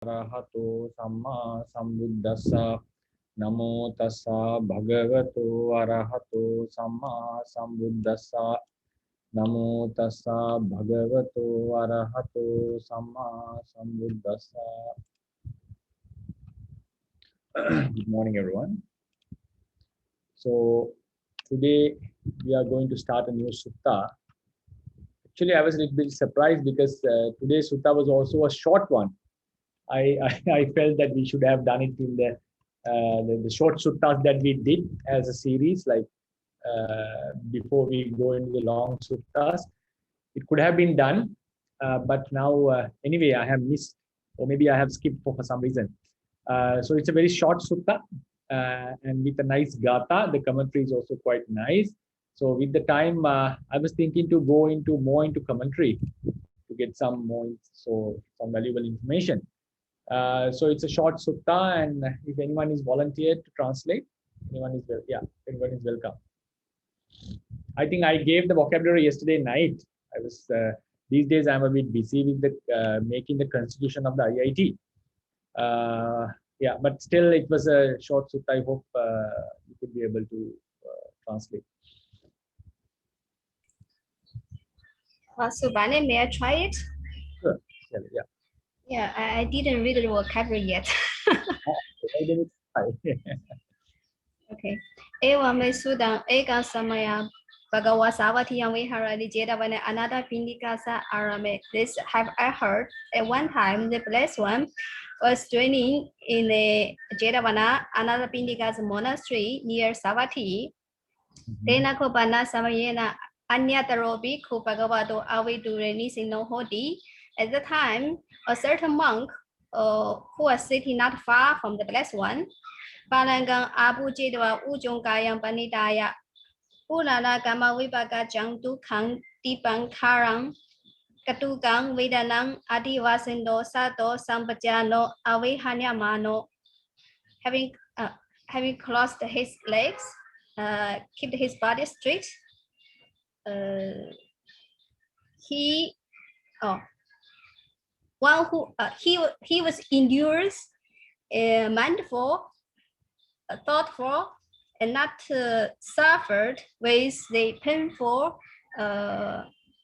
Arahato Samma Sambuddhassa Namo Tassa Bhagavato Arahato Samma Sambuddhassa Namo Tassa Bhagavato Arahato Samma Sambuddhassa. Good morning, everyone. So today we are going to start a new sutta. Actually, I was a little bit surprised because today's sutta was also a short one. I felt that we should have done it in the short suttas that we did as a series, like before we go into the long suttas. It could have been done, but now anyway, I have missed, or maybe I have skipped for some reason. So it's a very short sutta, and with a nice gata. The commentary is also quite nice. So with the time, I was thinking to go more into commentary to get some valuable information. So it's a short sutta, and if anyone is volunteered to translate, anyone is welcome. I think I gave the vocabulary yesterday night. I was these days I'm a bit busy with the making the constitution of the IIT. Yeah, but still it was a short sutta. I hope you could be able to translate. So Vane, may I try it? Sure. Yeah. Yeah, I didn't read the vocabulary yet. Okay. Ewa me sudang eka samaya Bhagawa Savatiyam Viharadi Jedavane another Pindikasa Arame. This have I heard at one time the blessed one was training in the Jedavana, another Pindika's monastery near Savatthi. Tena Kopana Samayena Anyatarobi Kupagavato Avidureni Sino Hodi. At the time, a certain monk who was sitting not far from the blessed one, Palangang Abu Jedwa Ujung Kayang Panitaya, Ulala Gama Vibaka Jang Dukang Dipang Karang, Katugang Vedanang Adivasindo Sato Sambajano Avihanyamano, having crossed his legs, kept his body straight. He was endurous, mindful, thoughtful, and not suffered with the painful,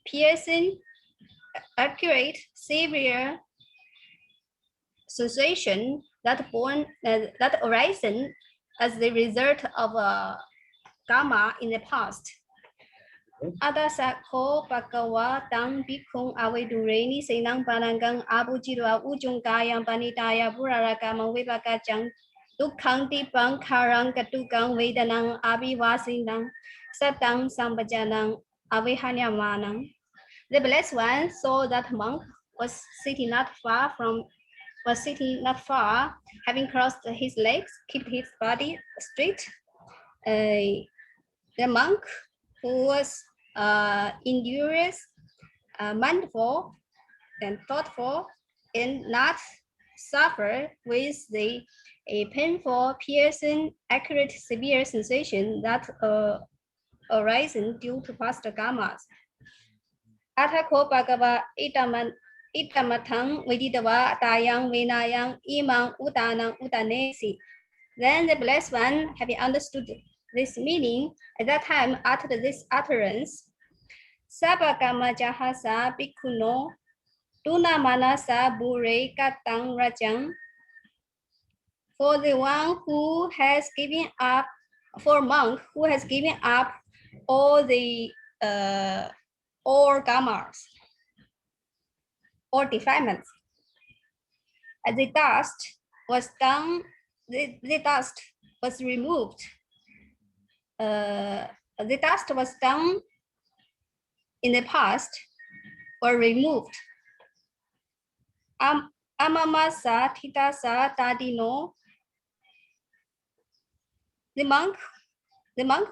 piercing, accurate, severe sensation that arisen as the result of karma in the past. Adasako Pakawa Tang Bikung Avedureni Senang Panangang Abu Jidwa Ujung Kayang Panitaya Burarakama Vibakajang Dukang Dipang Karang Katukang Vedanang Abivasinang Satang Sambajanang Avihanyamanang. The blessed one saw that monk was sitting not far, having crossed his legs, kept his body straight. The monk who was endurous, mindful, and thoughtful, and not suffer with a painful, piercing, accurate, severe sensation that arisen due to past karmas. Athako Bhagava Itamatang Vididava Tayang Vinayang Imang Utanang Utanesi. Then the blessed one, having understood this meaning, at that time uttered this utterance, Sabakama Jahasa Bikuno Tuna Manasa Bure Katang Rajang. For the one who has given up, for a monk who has given up all the all karmas or defilements, the dust was done. The dust was removed. The dust was done in the past or removed. Amamasa Titasa Tadino. The monk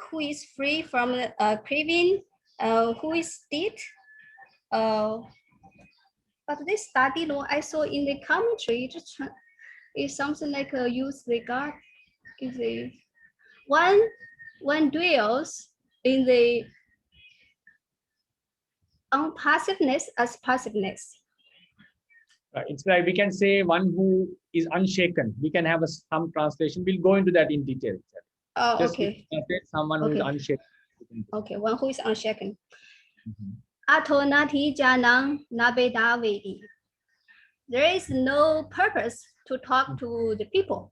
who is free from craving, who is dead. But this Tadino I saw in the commentary is something like a use regard. Is a one dwells in the unpassiveness as passiveness. It's like we can say one who is unshaken. We can have some translation. We'll go into that in detail. Oh, Just okay. translate someone who is Okay. unshaken. Okay. One who is unshaken. Mhm. Atonati janang nabedavedi. There is no purpose to talk to the people.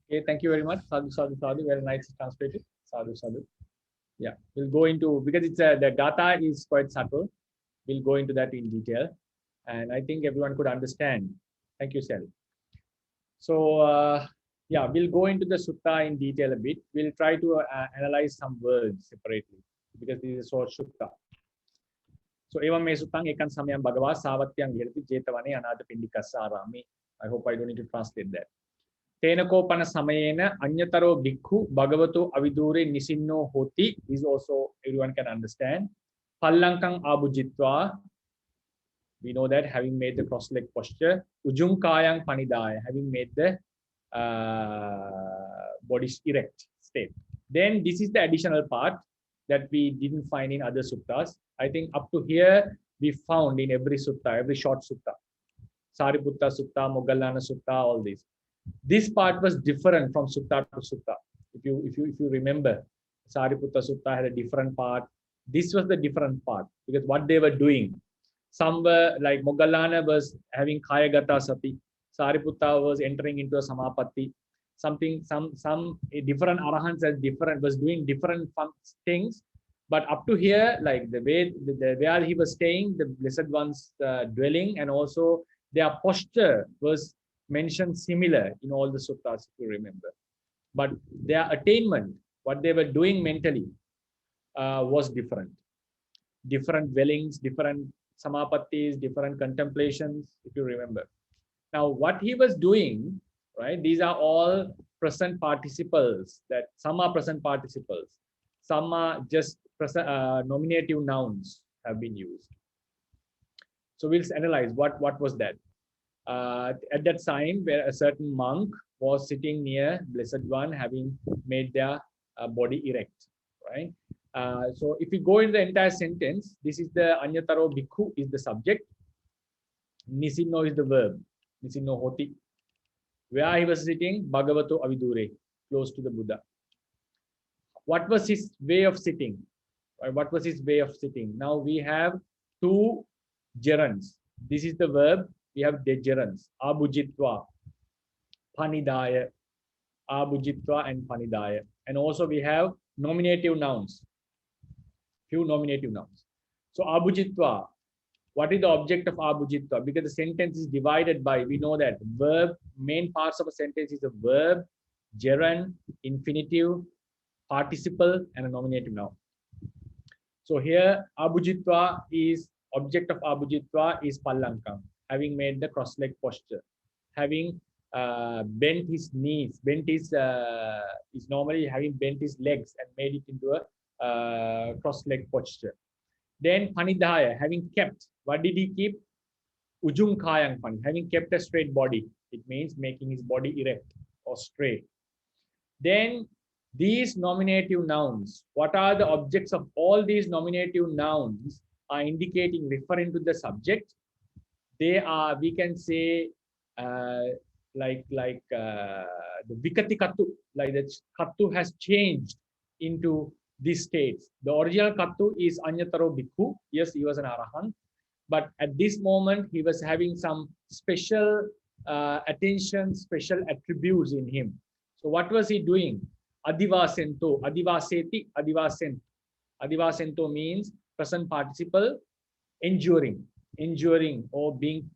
Okay, thank you very much. Sadhu, sadhu, sadhu. Very nice translated. Sadhu, sadhu. Yeah, we'll go into, because it's the Gatha is quite subtle. We'll go into that in detail. And I think everyone could understand. Thank you, Sally. So, yeah, we'll go into the sutta in detail a bit. We'll try to analyze some words separately because this is so sutta. So, evam me suttang ekan samayam bhagava savatyang virati jetavane anatha pindikassa arami. I hope I don't need to translate that. Tenakopana samayena anyataro bhikkhu bhagavato avidure nisinno hoti is also everyone can understand. Pallankang abujitva, we know that having made the cross leg posture. Ujungkayang panidaya, having made the body erect state. Then this is the additional part that we didn't find in other suttas. I think up to here we found in every sutta, every short sutta. Sariputta Sutta, Moggallana Sutta, all these. This part was different from sutta to sutta. If you remember, Sariputta Sutta had a different part. This was the different part because what they were doing. Some were like Moggallana was having Kayagata Sati. Sariputta was entering into a Samapatti. Some different arahants as different was doing different things. But up to here, like the way where he was staying, the Blessed One's dwelling, and also their posture was mentioned similar in all the suttas, if you remember. But their attainment, what they were doing mentally, was different. Different dwellings, different samapattis, different contemplations, if you remember. Now, what he was doing, right? These are all present participles. That some are present participles, some are just nominative nouns have been used. So we'll analyze what was that. At that time, where a certain monk was sitting near Blessed One, having made their body erect, right? So if we go in the entire sentence, this is the Anyataro Bhikkhu is the subject. Nisinno is the verb. Nisinno hoti. Where he was sitting, Bhagavato Avidure, close to the Buddha. What was his way of sitting? What was his way of sitting? Now we have two gerunds. This is the verb. We have the gerunds. Abujitva, Panidaya, Abujitva and Panidaya. And also we have nominative nouns. Few nominative nouns. So Abujitva, what is the object of Abujitva? Because the sentence is divided by, we know that verb, main parts of a sentence is a verb, gerund, infinitive, participle, and a nominative noun. So here, Abujitva is, object of Abujitva is Pallankam, having made the cross-leg posture, having bent his knees, bent his, is normally having bent his legs and made it into a cross-leg posture. Then Panidaya, having kept, what did he keep? Ujungkayang Pani, having kept a straight body. It means making his body erect or straight. Then these nominative nouns, what are the objects of all these nominative nouns are indicating, referring to the subject? They are, we can say, like the Vikati Kattu, like the Kattu has changed into these states. The original Kattu is Anyataro Bhikkhu. Yes, he was an Arahant. But at this moment, he was having some special attention, special attributes in him. So what was he doing? Adivasento, adivaseti, adivasent. Adivasento means present participle, enduring or being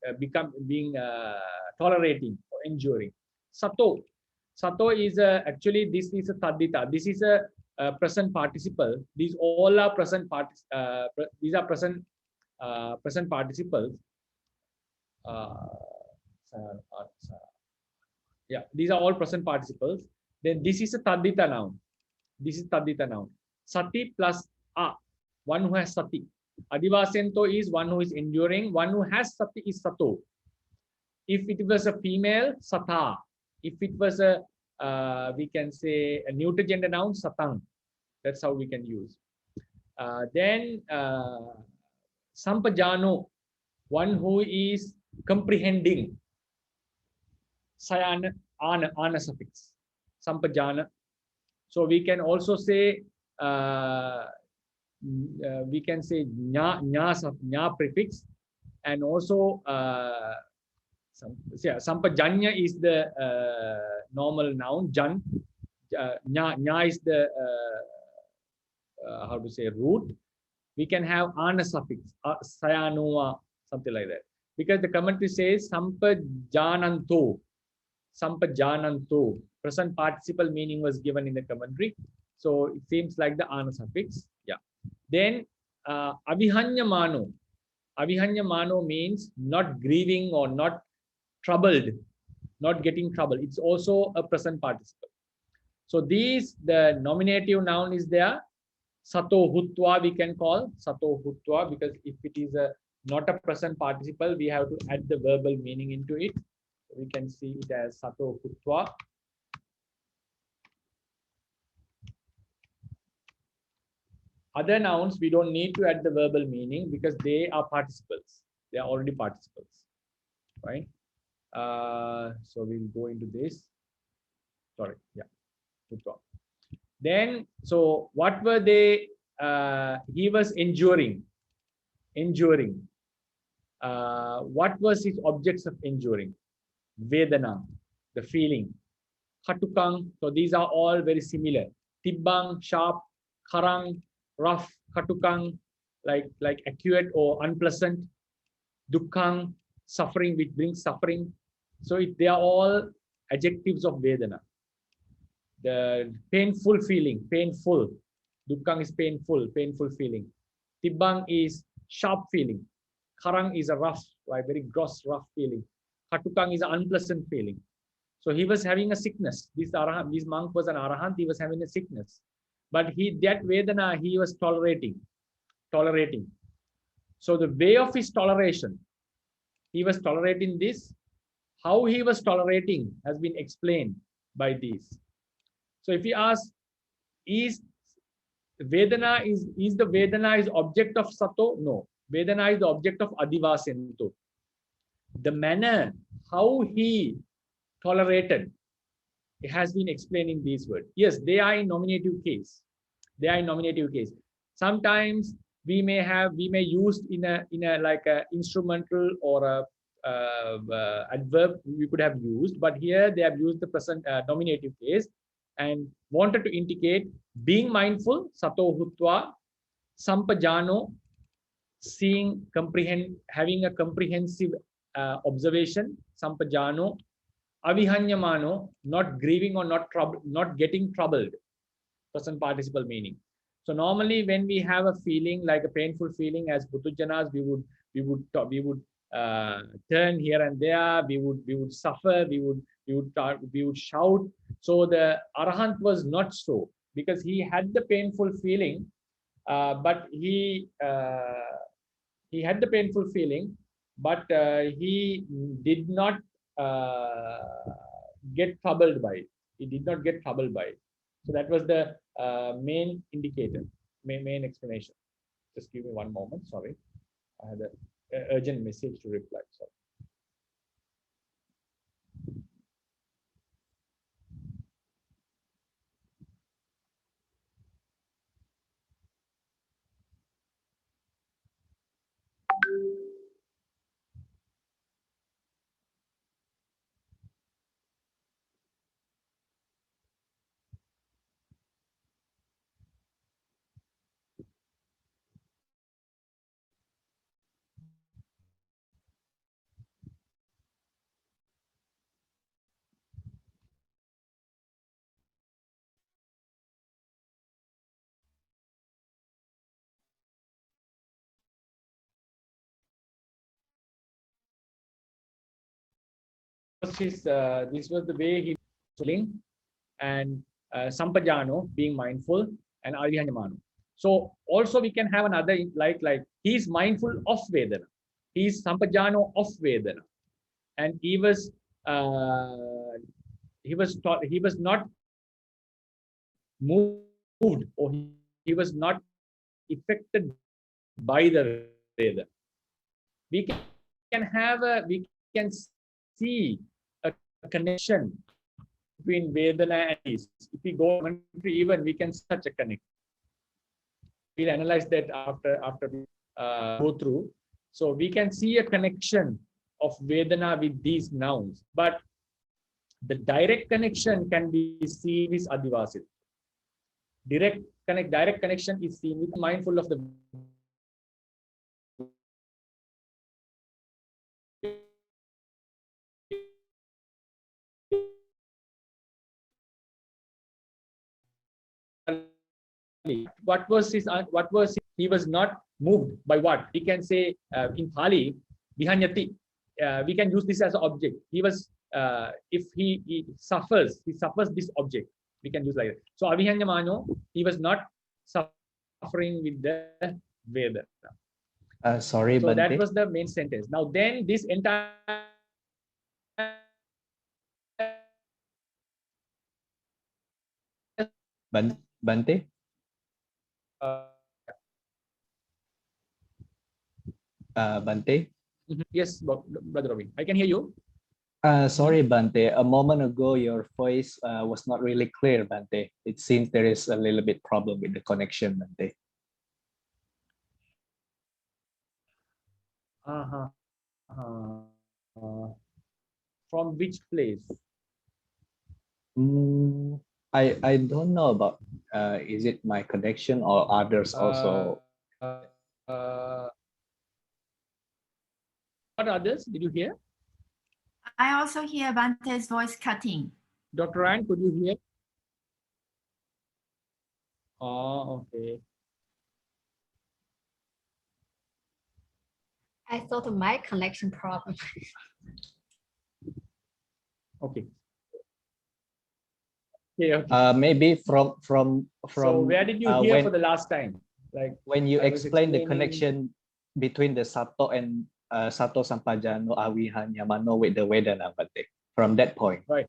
tolerating or enduring. Sato is actually, this is a tadita. This is a present participle. These all are present these are present participles. Yeah, these are all present participles. Then this is a tadita noun. This is tadita noun. Sati plus a, one who has sati. Adivasento is one who is enduring. One who has sati is sato. If it was a female, sata. If it was a, we can say a neuter gender noun, satang. That's how we can use. Then sampajano. one who is comprehending. Sayana, ana suffix, sampajana. So we can also say we can say nya prefix, and also sampajanya is the normal noun. Jan, nya is the how to say root. We can have ana suffix, sayanua, something like that. Because the commentary says sampajananto, sampajananto. Present participle meaning was given in the commentary. So it seems like the ana suffix. Yeah. Then avihanyamano. Avihanyamano means not grieving or not troubled, not getting trouble. It's also a present participle. So these, the nominative noun is there. Sato hutva we can call sato hutva, because if it is a not a present participle, we have to add the verbal meaning into it. So we can see it as sato hutva. Other nouns, we don't need to add the verbal meaning because they are participles. They are already participles, right? So we'll go into this. Sorry, yeah. Then, so what were they? He was enduring. What was his objects of enduring? Vedana, the feeling. Khatukang, so these are all very similar. Tibbang, sharp. Kharang, rough. Khatukang, like acute or unpleasant. Dukkang, suffering, which brings suffering. So they are all adjectives of Vedana. The painful feeling, painful. Dukkang is painful feeling. Tibbang is sharp feeling. Kharang is a rough, right, very gross, rough feeling. Khatukang is an unpleasant feeling. So he was having a sickness. This monk was an arahant. He was having a sickness, but that Vedana he was tolerating. So the way of his toleration, he was tolerating this. How he was tolerating has been explained by these. So if you ask, is Vedana is the Vedana is object of Sato? No. Vedana is the object of Adivasento. The manner how he tolerated, it has been explained in these words. Yes, they are in nominative case. Sometimes we may use in a like a instrumental or a adverb we could have used, but here they have used the present nominative case and wanted to indicate being mindful, sato hutva, sampajano, seeing, comprehend, having a comprehensive observation, sampajano, avihanyamano, not grieving or not getting troubled, present participle meaning. So normally when we have a feeling like a painful feeling as Putujanas, we would turn here and there, we would suffer, we would shout. So the Arahant was not so, because he had the painful feeling, but he had the painful feeling, but he did not get troubled by it. So that was the main indicator, main explanation. Just give me one moment. Sorry, I had an urgent message to reply. Sorry. This was the way he was feeling, and sampajano, being mindful, and avihanyamano. So also we can have another like he's mindful of Vedana, he's sampajano of Vedana, and he was not moved, or he was not affected by the Vedana. We can we can see a connection between Vedana and peace. If we go commentary, even we can see such a connection. We'll analyze that after we go through. So we can see a connection of Vedana with these nouns, but the direct connection can be seen with Adivasit. Direct connection is seen with mindful of the he was not moved by what we can say in Pali vihanyati. We can use this as an object. He was if he suffers this object, we can use like that. So avihanyamano, he was not suffering with the Veda. Sorry, so Bante. that was the main sentence. Now then this entire Bante. Bante. Yes, Brother Ravi, I can hear you. Sorry, Bante. A moment ago, your voice was not really clear, Bante. It seems there is a little bit problem with the connection, Bante. From which place? I don't know about is it my connection or others also? What others did you hear? I also hear Bante's voice cutting. Dr. Ann, could you hear? Oh, okay. I thought of my connection problem. Okay. Yeah. Okay. Maybe from. So where did you hear for the last time? Like when you explain the explaining... connection between the Sato and Sato Sampajano Avihanyamano with the Vedana, Bante. From that point. Right.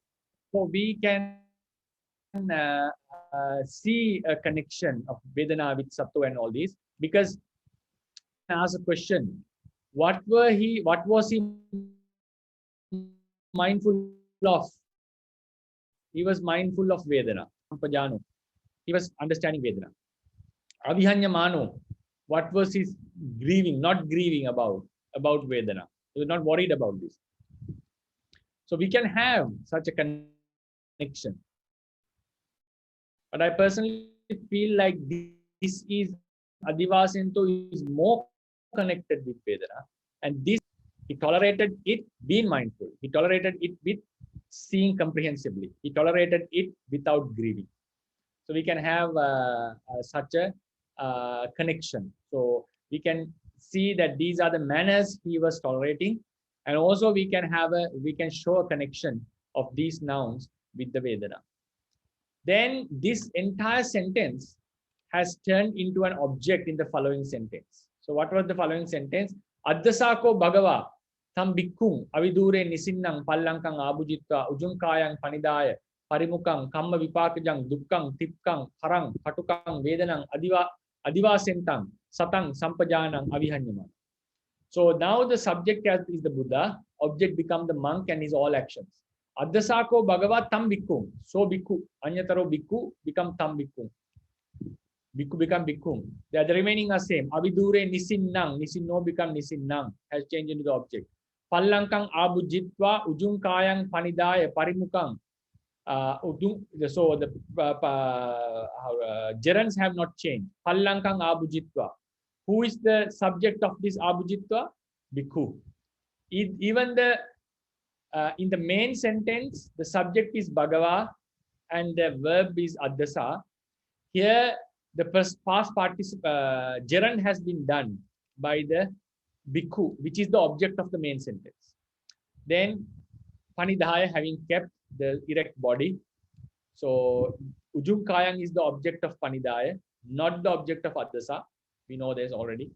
So we can see a connection of Vedana with Sato and all these, because ask a question: what was he mindful of? He was mindful of Vedana. Sampajano. He was understanding Vedana. Avihanyamano. What was his grieving? Not grieving about Vedana. He was not worried about this. So we can have such a connection. But I personally feel like this is Adivasinto is more connected with Vedana, and this he tolerated it being mindful. He tolerated it with seeing comprehensively. He tolerated it without grieving. So we can have such a connection. So we can see that these are the manners he was tolerating, and also we can show a connection of these nouns with the Vedana. Then this entire sentence has turned into an object in the following sentence. So what was the following sentence? Addasako Bhagava tam bhikkhung avidure nisinnang pallankang abujitva ujunkayang panidaya parimukang kamma vipakajang dukkang tipkang harang patukang vedanang adivasentang satang sampajanang avihanyaman. So now the subject is the Buddha, object become the monk and his all actions. Addasako Bhagava tam bhikkhung. So bhikkhu, anyataro bhikkhu become tam bhikkhung. Bhikkhu become bhikkhung. The remaining are same. Avidure nisinnang. Nisinno become nisinnang. Has changed into the object. Pallankang abujitva ujunkayang panidaya parimukang. So the gerunds have not changed. Pallankang abujitva. Who is the subject of this abujitva? Bhikkhu. Even the in the main sentence, the subject is Bhagava and the verb is Addasa. Here, the past gerund has been done by the Bhikkhu, which is the object of the main sentence. Then, Panidhaya having kept the erect body. So, Ujunkayang is the object of Panidhaya, not the object of Addasa. We know this already.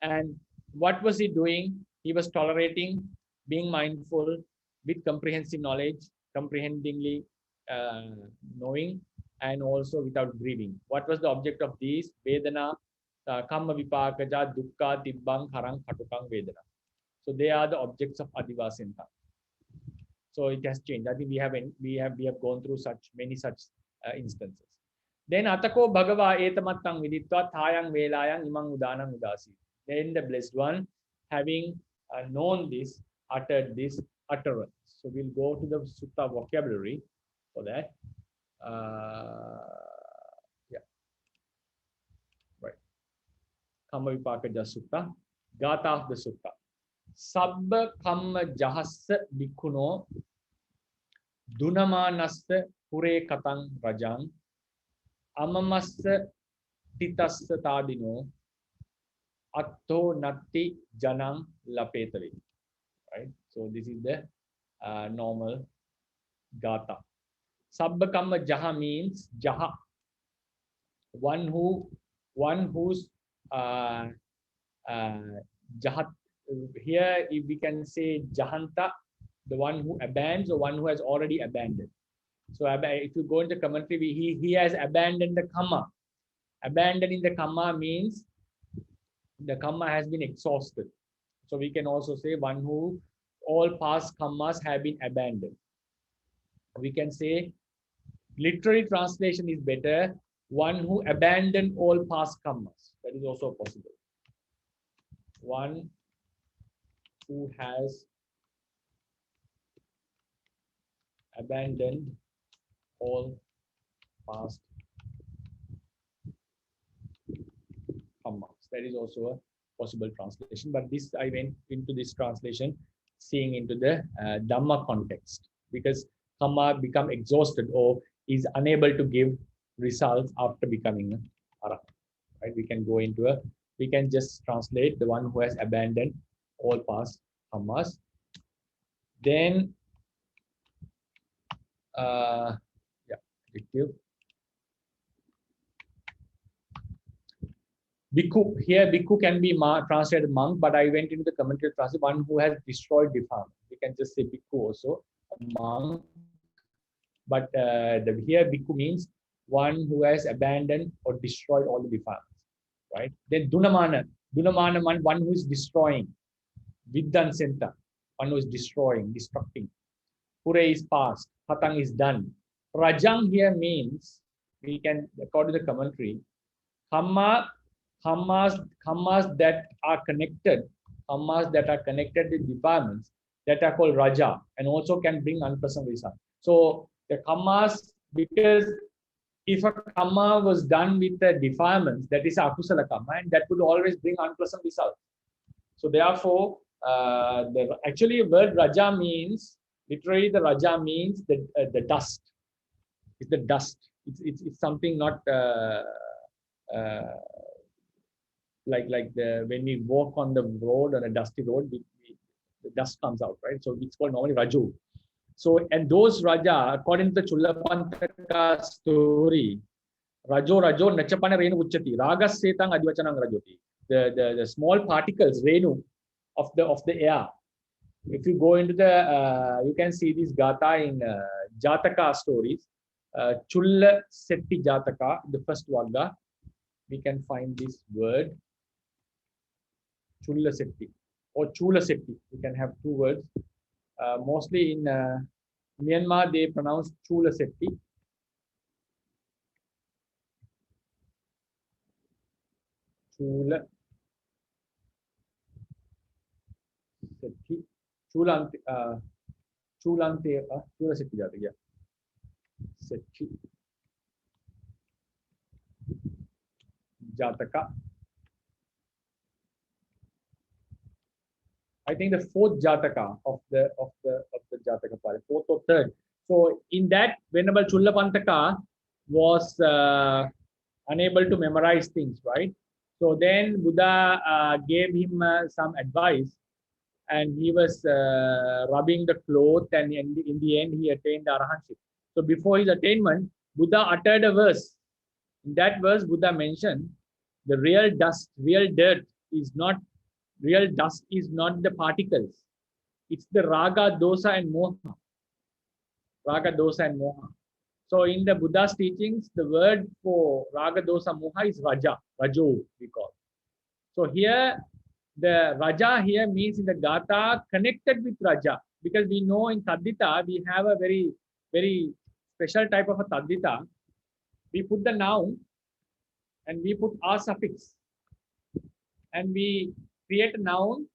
And what was he doing? He was tolerating, being mindful, with comprehensive knowledge, comprehendingly knowing, and also without grieving. What was the object of these? Vedana, kamma vipakaja, dukkha, tibbang, harang, patukang, vedana. So they are the objects of Adivasintha. So it has changed. I think we have gone through many such instances. Then Atako Bhagava Etamattang Viditva Thayang Velayang Imang Udanang Udasi. Then the blessed one, having known this, uttered this utterance. So we'll go to the sutta vocabulary for that. Yeah. Right. Kamma Vipakaja Sutta. Gata of the sutta. Sabba kamma jahassa bhikkhuno dunamanassa pure katang rajang amamassa titassa tadino atto natti janang lapetari. Right. So this is the normal gata. Sabba kamma jaha means jaha, one who's jahat. Here if we can say jahanta, the one who abandons or one who has already abandoned. So if you go into commentary, he has abandoned the kamma. Abandoning the kamma means the kamma has been exhausted. So we can also say one who all past kammas have been abandoned. We can say literary translation is better, one who abandoned all past kammas. That is also possible. One who has abandoned all past kammas. That is also a possible translation. But this, I went into this translation seeing into the Dhamma context, because kamma become exhausted or is unable to give results after becoming an arahant. Right? We can just translate the one who has abandoned all past kammas. Then yeah, adjective. Bhikkhu, here bhikkhu can be translated monk, but I went into the commentary translation, one who has destroyed defilement. We can just say bhikkhu also, a monk. But here bhikkhu means one who has abandoned or destroyed all the defilements. Right? Then dunamana means one who is destroying. Viddan senta, one who is destroying, destructing. Pure is past, hatang is done. Rajang here means, we can, according to the commentary, kammas that are connected with defilements, that are called raja, and also can bring unpleasant results. So the kammas, because if a kamma was done with the defilements, that is akusala kamma, and that would always bring unpleasant results. So therefore, actually word raja means, literally the raja means the dust. It's the dust. It's something not like when we walk on the road, on a dusty road, the dust comes out, right? So it's called normally raju. So, and those raja, according to the Chullapantaka story, rajo nachapana renu uchati ragas setang adivachanang rajoti. The small particles renu of the air. If you go into the you can see this gata in Jataka stories. Chulla Setti Jataka, the first Vagga, we can find this word Chulla Setti or Chula Setti. We can have two words. Mostly in Myanmar, they pronounce Chula Setti. Chula Setti. Chula Setti Jataka. Yeah. Setti Jataka. I think the fourth Jataka of the Jataka part, fourth or third. So in that, Venerable Chullapantaka was unable to memorize things, right? So then Buddha gave him some advice, and he was rubbing the cloth, and in the end he attained arahantship. So before his attainment, Buddha uttered a verse. In that verse, Buddha mentioned the real dust, real dirt is not. Real dust is not the particles. It's the raga, dosa, and moha. Raga, dosa, and moha. So in the Buddha's teachings, the word for raga, dosa, moha is raja. Rajo, we call. So here, the Raja here means in the Gatha connected with Raja, because we know in Taddita we have a very, very special type of a Taddita. We put the noun and we put a suffix and we create a noun,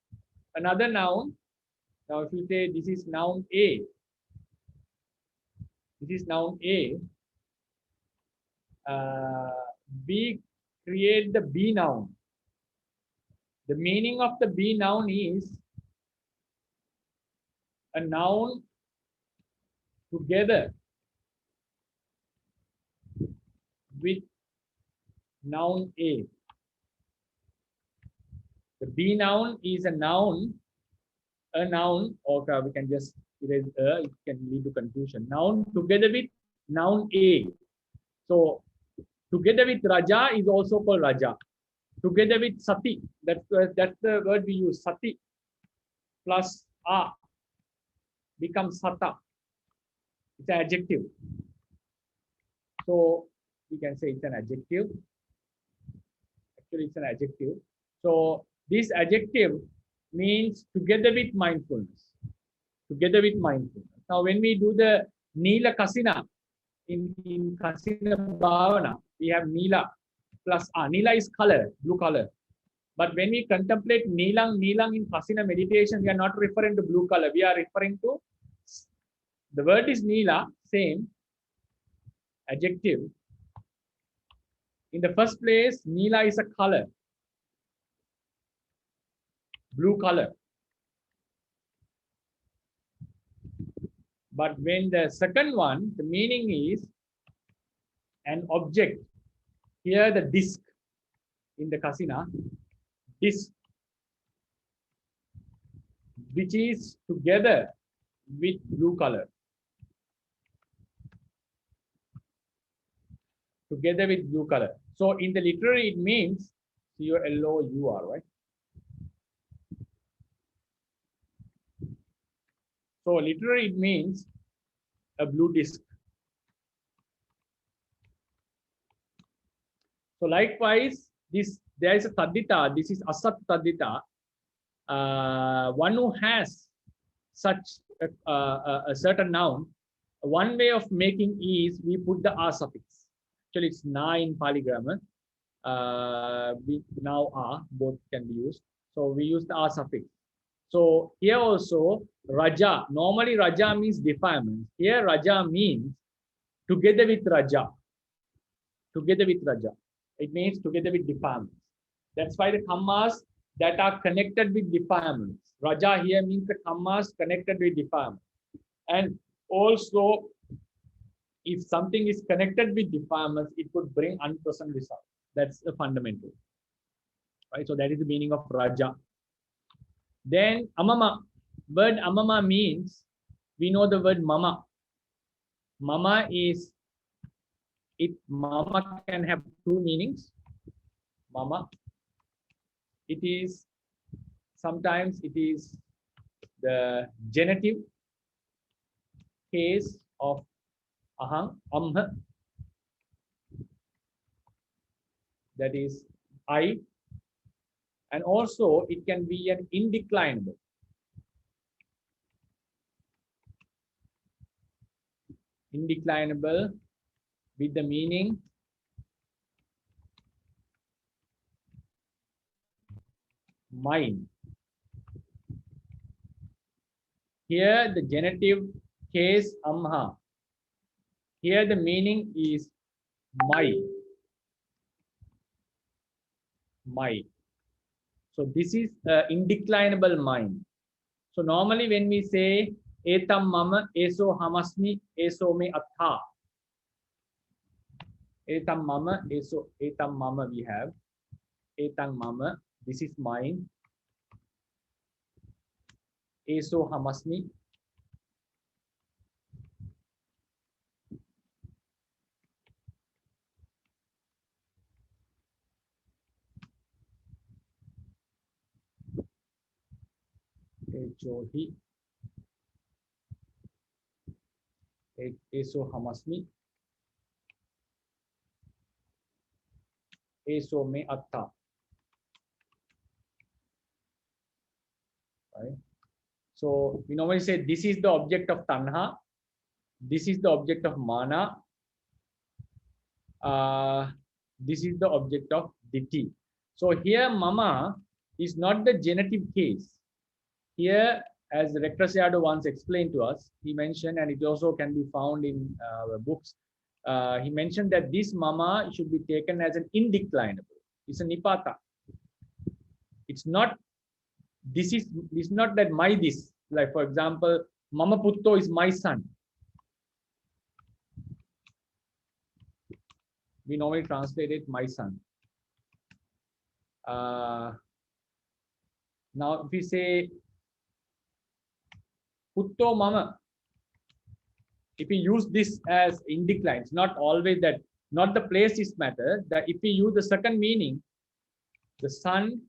another noun. Now, if you say this is noun A, this is noun A, we create the B noun. The meaning of the B noun is a noun together with noun A. The B noun is a noun, or we can just erase it can lead to confusion. Noun together with noun A. So together with Raja is also called Raja. Together with Sati, that's the word we use. Sati plus A becomes Sata. It's an adjective. So we can say it's an adjective. Actually, it's an adjective. So this adjective means together with mindfulness. Together with mindfulness. Now, when we do the Nila Kasina, in Kasina Bhavana, we have Nila plus A. Nila is color, blue color. But when we contemplate Nilang in Kasina meditation, we are not referring to blue color. We are referring to, the word is Nila, same, adjective. In the first place, Nila is a color, blue color. But when the second one, the meaning is an object. Here the disc in the Kasina, disc, which is together with blue color. Together with blue color. So in the literary, it means COLOUR, right? So literally, it means a blue disc. So likewise, there is a Taddita. This is Asat Taddita. One who has such a certain noun, one way of making is we put the A suffix. Actually, it's Na in Pali grammar. We now A, both can be used. So we use the A suffix. So here also Raja. Normally Raja means defilement. Here Raja means together with Raja. Together with Raja. It means together with defilements. That's why the kammas that are connected with defilements. Raja here means the kammas connected with defilements. And also, if something is connected with defilements, it could bring unpleasant results. That's the fundamental. Right? So that is the meaning of Raja. Then Amama. Word Amama means, we know the word Mama. Mama is, Mama can have two meanings. Mama. It is, sometimes it is the genitive case of Aham, Amha. That is I. And also it can be an indeclinable. Indeclinable with the meaning mine. Here the genitive case Amha. Here the meaning is my. My. So this is indeclinable mind. So normally when we say etam mama eso hamasmi eso me atha. Etam mama eso, etam mama we have. Etang mama, this is mine. Eso hamasmi. Echohi. Eso hamasmi. Eso me atta. So we normally say this is the object of tanha, this is the object of mana, this is the object of ditti. So here mama is not the genitive case. Here, as Rector Sayadaw once explained to us, he mentioned, and it also can be found in books, he mentioned that this mama should be taken as an indeclinable. It's a nipata. It's not, this is, it's not that my this, like for example, mama putto is my son. We normally translate it my son. Now, if we say putto mama, if we use this as indecline, it's not always that, not the place is matter, that if we use the second meaning, the son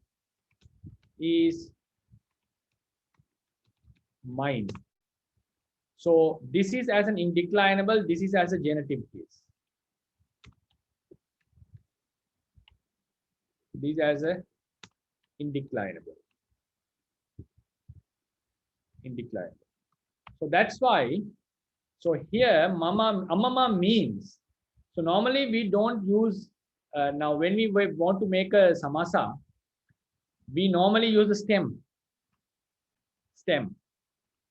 is mine. So this is as an indeclinable, this is as a genitive case. This as a indeclinable. Indeclinable. So that's why, so here mama, amama means, so normally we don't use, now when we want to make a samasa, we normally use the stem.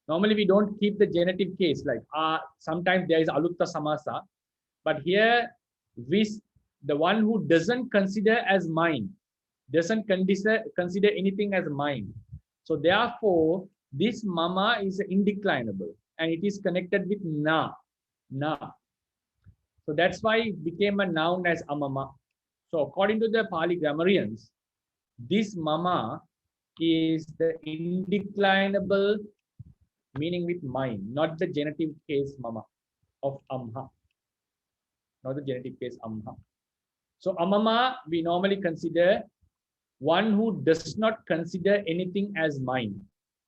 Normally we don't keep the genitive case, like sometimes there is alutta samasa, but here the one who doesn't consider as mine, doesn't consider anything as mine. So therefore, this mama is indeclinable and it is connected with na. So that's why it became a noun as amama. So according to the Pali grammarians, this mama is the indeclinable meaning with mine, not the genitive case mama of amha, not the genitive case amha. So amama, we normally consider one who does not consider anything as mine.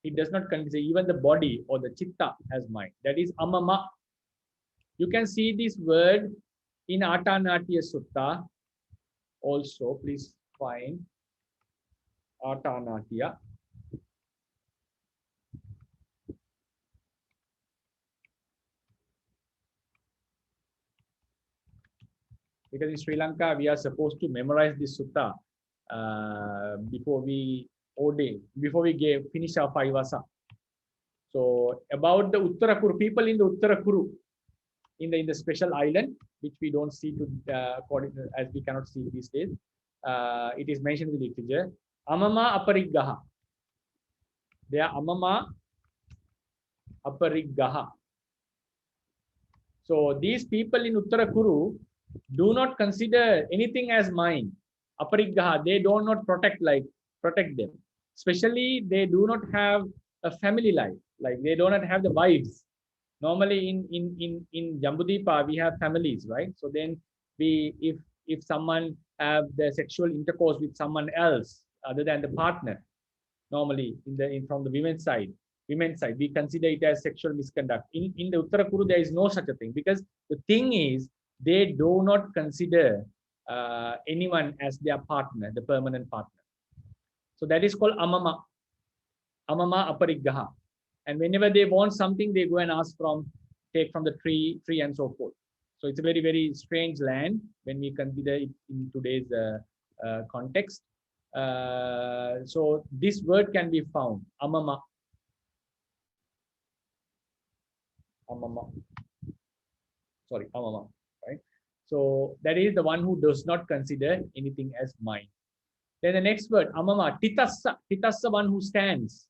He does not consider even the body or the chitta as mine. That is amama. You can see this word in Atanatya Sutta also. Please find Atanatya. Because in Sri Lanka, we are supposed to memorize this sutta before we finish our 5 vasa. So about the Uttarakuru, people in the Uttarakuru, in the special island, which we don't see to as we cannot see these days, it is mentioned in the literature. Amama apariggaha. They are amama apariggaha. So these people in Uttarakuru do not consider anything as mine. Apariggaha, they do not protect them. Especially, they do not have a family life. Like they do not have the wives. Normally in Jambudvipa, we have families, right? So then if someone have the sexual intercourse with someone else other than the partner, normally from the women's side, we consider it as sexual misconduct. In the Uttarakuru, there is no such a thing, because the thing is, they do not consider anyone as their partner, the permanent partner. So that is called amama apariggaha. And whenever they want something, they go and take from the tree and so forth. So it's a very, very strange land when we consider it in today's context. So this word can be found, amama. Sorry, amama, right? So that is the one who does not consider anything as mine. Then the next word, amama, titassa. Titassa, one who stands.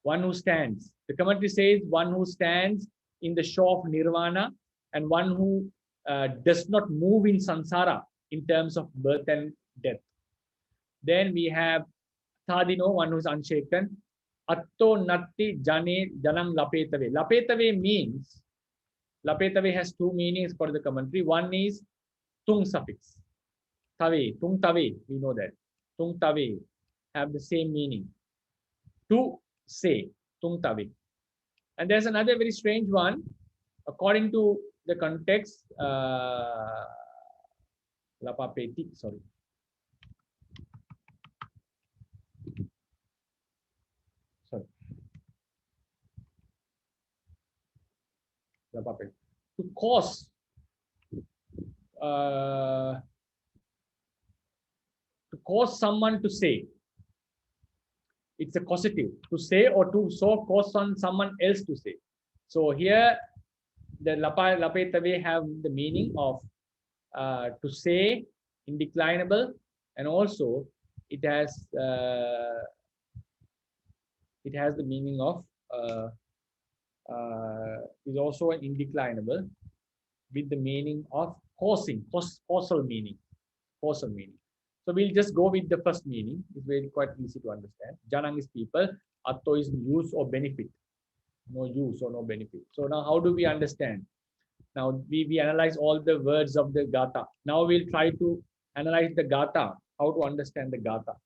One who stands. The commentary says one who stands in the shore of nirvana, and one who does not move in samsara in terms of birth and death. Then we have thadino, one who is unshaken. Atto natti jane janam lapetave. Lapetave means, lapetave has two meanings for the commentary. One is tung suffix. Tave, tung tave, we know that. Tung tave have the same meaning. To say, tung tave. And there's another very strange one. According to the context, lapapeti, sorry. To cause. To cause someone to say. It's a causative. To say or to so cause on someone else to say. So here the lapetave have the meaning of to say, indeclinable, and also it has the meaning of is also an indeclinable with the meaning of causing, causal meaning. So we'll just go with the first meaning. It's very quite easy to understand. Janang is people, atto is use or benefit. No use or no benefit. So now how do we understand? Now we analyze all the words of the Gatha. Now we'll try to analyze the Gatha, how to understand the Gatha.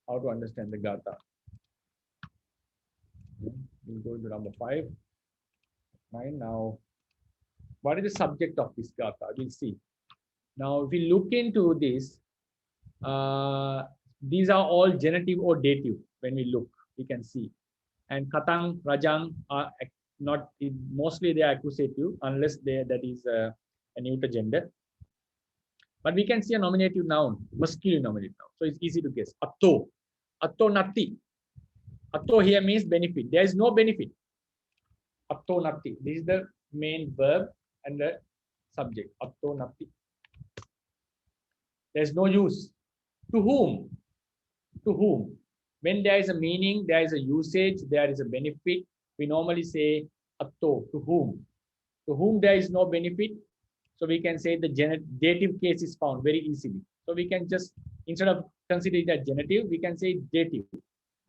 How to understand the Gatha. We'll go to number 5. 9 now. What is the subject of this Gatha? We'll see. Now, if we look into this, these are all genitive or dative. When we look, we can see. And Katang, Rajang are not, mostly they are accusative, unless that is a neuter gender. But we can see a nominative noun, masculine nominative noun. So it's easy to guess. Atto. Atto natti. Atto here means benefit. There is no benefit. Atto natti. This is the main verb and the subject. Atto natti. There is no use. To whom? To whom? When there is a meaning, there is a usage, there is a benefit, we normally say atto, to whom? To whom there is no benefit, so we can say the dative case is found very easily. So we can just, instead of considering that genitive, we can say dative,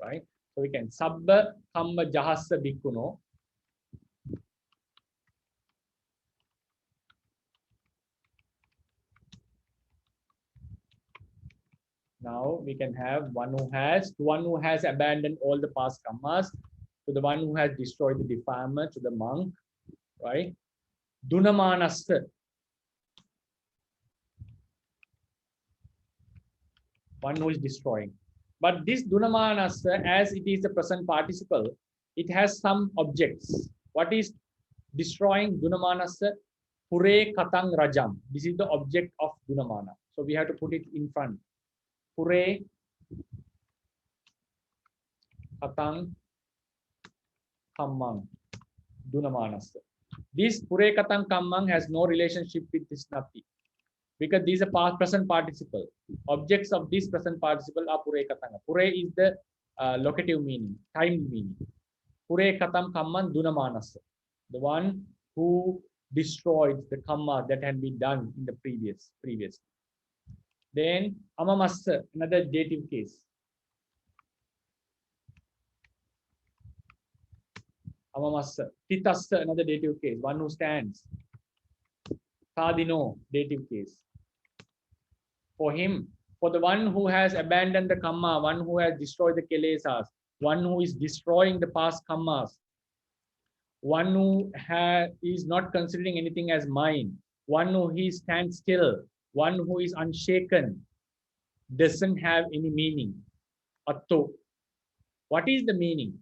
right? So we can sabba kamma jahassa bhikkuno. Now we can have one who has abandoned all the past kammas, to the one who has destroyed the defilement, to the monk, right? Dunamanasta. One who is destroying. But this Dunamanasta, as it is the present participle, it has some objects. What is destroying Dunamanasta? Pure katang rajam. This is the object of Dunamana. So we have to put it in front. Pure katang kammang Dunamanasta. This Pure katang kammang has no relationship with this nati, because these are past present participle. Objects of this present participle are Pure katanga. Pure is the locative meaning, time meaning. Pure katam kammang Dunamanasta. The one who destroyed the kamma that had been done in the previous. Then amamassa, another dative case. Amamassa. Titassa, another dative case, one who stands. Sadino, dative case. For him, for the one who has abandoned the kamma, one who has destroyed the kilesas, one who is destroying the past kammas, one who is not considering anything as mine, one who he stands still, one who is unshaken, doesn't have any meaning. Atto. What is the meaning?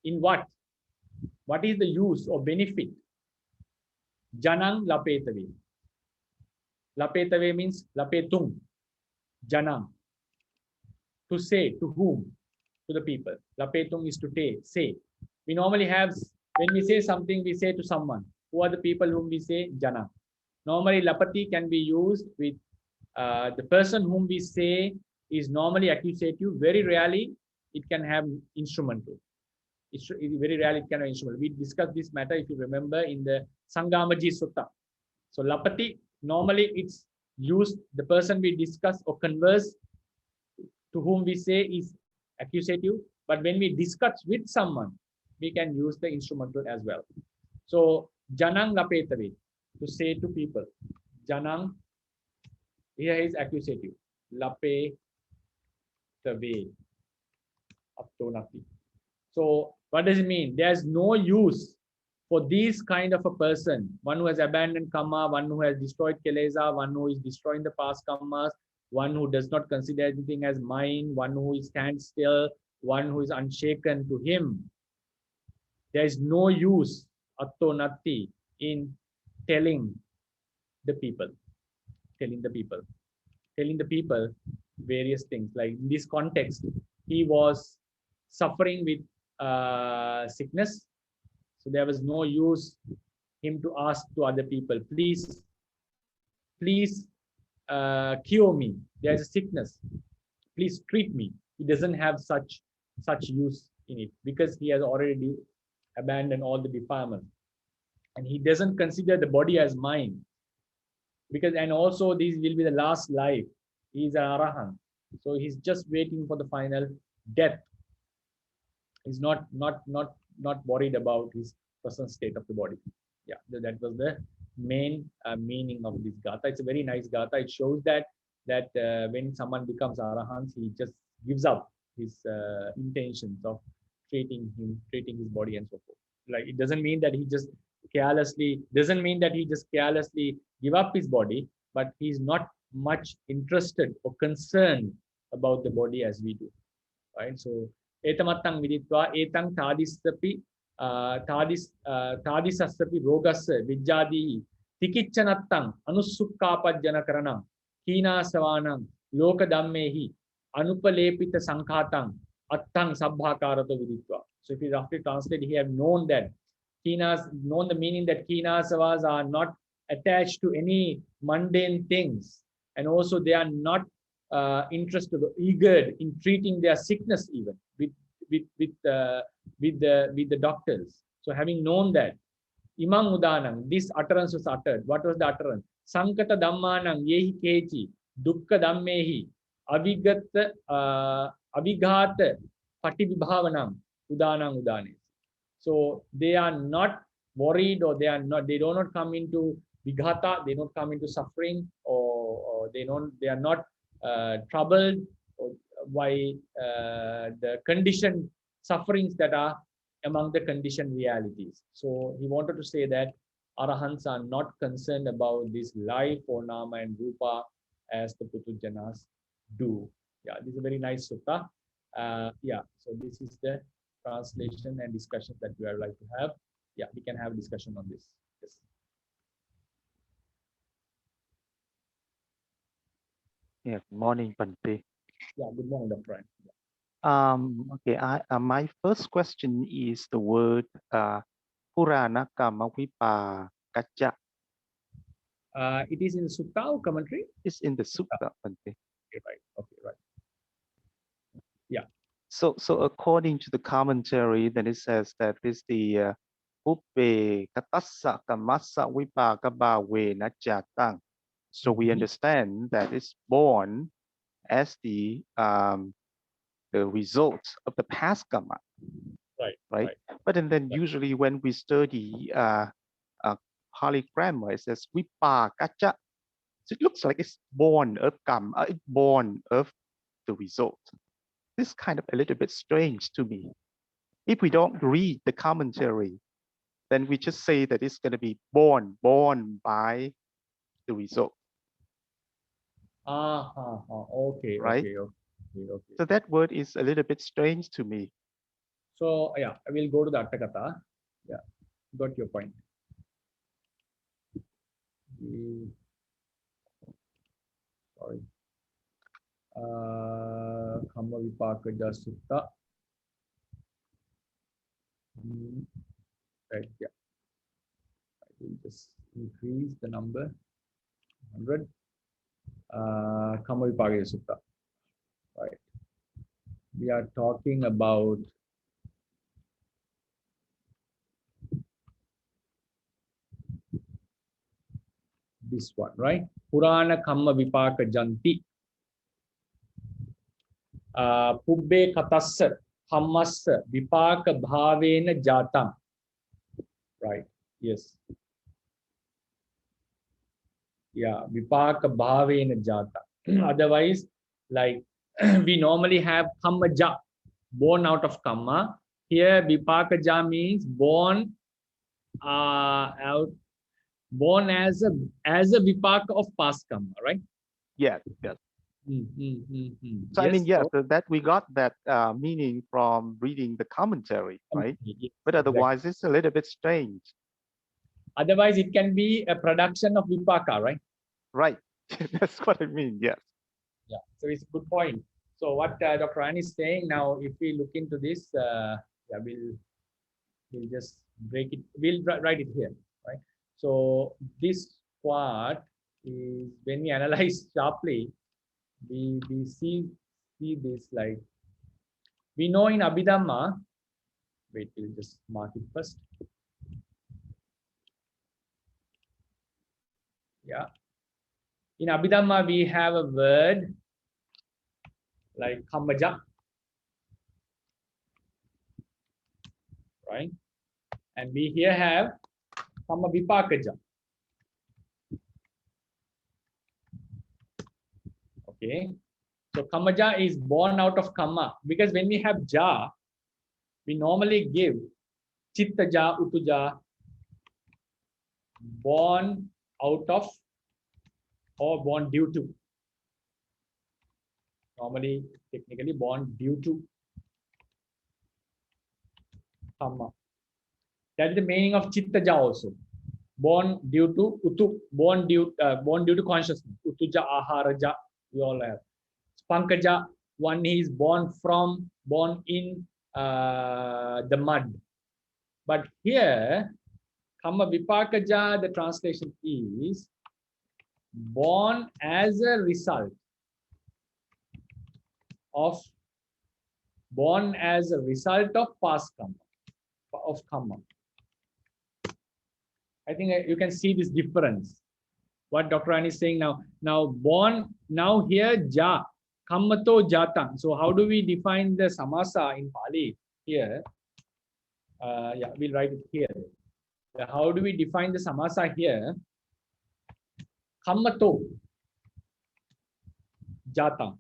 In what? What is the use or benefit? Janang lapetave. Lapetave means lapetung. Janang. To say, to whom? To the people. Lapetung is to say. We normally have, when we say something, we say to someone. Who are the people whom we say? Jana. Normally, lapati can be used with the person whom we say is normally accusative. Very rarely, it can have instrumental. It's very rarely it can have instrumental. We discussed this matter, if you remember, in the Sangamaji Sutta. So, lapati, normally it's used, the person we discuss or converse to whom we say is accusative. But when we discuss with someone, we can use the instrumental as well. So, janang lapetave, to say to people. Janang, here is accusative. Lapetave, aptonati. So, what does it mean? There's no use for this kind of a person, one who has abandoned kamma, one who has destroyed kilesa, one who is destroying the past kammas, one who does not consider anything as mine, one who stands still, one who is unshaken. To him, there is no use, atto natti, in telling the people, telling the people, telling the people various things. Like in this context, he was suffering with sickness, so there was no use him to ask to other people, please cure me. There's a sickness, please treat me. He doesn't have such use in it, because he has already abandoned all the defilements, and he doesn't consider the body as mine, because, and also this will be the last life. He's an arahant, so he's just waiting for the final death. He's not worried about his present state of the body. Yeah, that was the main meaning of this gatha. It's a very nice gatha. It shows that when someone becomes arahant, he just gives up his intentions of treating his body and so forth. Like, it doesn't mean that he just carelessly give up his body, but he's not much interested or concerned about the body as we do, right? So etamattang viditva etang tadissapi tadisassapi rogassa vijjadi tikicchanattang anussukkaapajjanakaranam keenasavanam lokadammehi anupalepita sankhatang attang sabbhakarato viditva. So if he roughly translate, he have known that known the meaning that keenasavas are not attached to any mundane things, and also they are not interested or eager in treating their sickness even with the doctors. So having known that, imang udanam, this utterance was uttered. What was the utterance? Sankata dhammanam yehi kechi dukkha dhammehi avigata avigata patibhavanam udanam udane. So they are not worried, or they do not come into vighata, they don't come into suffering, or they are not troubled by the conditioned sufferings that are among the conditioned realities. So he wanted to say that arahants are not concerned about this life or nama and rupa as the Putujanas do. Yeah, this is a very nice sutta. Yeah, so this is the translation and discussion that we would like to have. Yeah, we can have a discussion on this. Yes. Yeah, morning, Bante. Yeah, good morning, Dr. Ryan. Okay, my first question is the word Purana Kama Vipakacha. It is in Sutta or commentary? It's in the Sutta, Bante. Okay, right. Okay, right. Yeah. So according to the commentary, then it says that this the Uppe Katassa Kamassa Vipaka Vena Jatang. So we understand that it's born as the result of the past karma. Right. But then usually when we study Pali grammar, it says Vipakacha. So it looks like it's born of karma, it's born of the result. This is kind of a little bit strange to me. If we don't read the commentary, then we just say that it's going to be born by the result. Okay. Right? Okay. So that word is a little bit strange to me. So yeah, I will go to the Atthakatha. Yeah, got your point. Sorry. Kamma Vipakaja Sutta. Right, yeah. I will just increase the number 100. Kamma Vipakaja Sutta. Right. We are talking about this one, right? Purana Kamma Vipaka Janti. Pubbe Katassa Hammassa Vipaka Bhavena Jatam. Right. Yes. Yeah, Vipaka Bhavena Jata. Otherwise, like we normally have Kamma Ja, born out of Kamma. Here Vipaka Ja means born born as a vipaka of past karma, right? Yeah. So I mean, Yes, yes, that we got that meaning from reading the commentary, right? yes, But exactly. otherwise, it's a little bit strange. Otherwise, it can be a production of vipaka, right? Right. That's what I mean. Yes. Yeah. So it's a good point. So what Dr. Annie is saying now, if we look into this, yeah, we'll just break it. We'll write it here, right? So this part is when we analyze sharply, we see this like we know in Abhidhamma. Wait, we'll just mark it first. Yeah. In Abhidhamma, we have a word like kammaja, right? And we here have kamma vipakaja. Okay. So kammaja is born out of kamma, because when we have ja, we normally give chittaja, utuja, born out of or born due to. Normally, technically born due to kamma. That is the meaning of chittaja also. Born due to utu, born due to consciousness. Utuja, aharaja, we all have. Pankaja, one is born in the mud. But here, kamma vipakaja, the translation is born as a result of past karma, of karma. I think you can see this difference. What Dr. Annie is saying now. Now born, now here ja, kammato jatang. So how do we define the samasa in Pali here? Yeah, we'll write it here. How do we define the samasa here? Kammato jatang.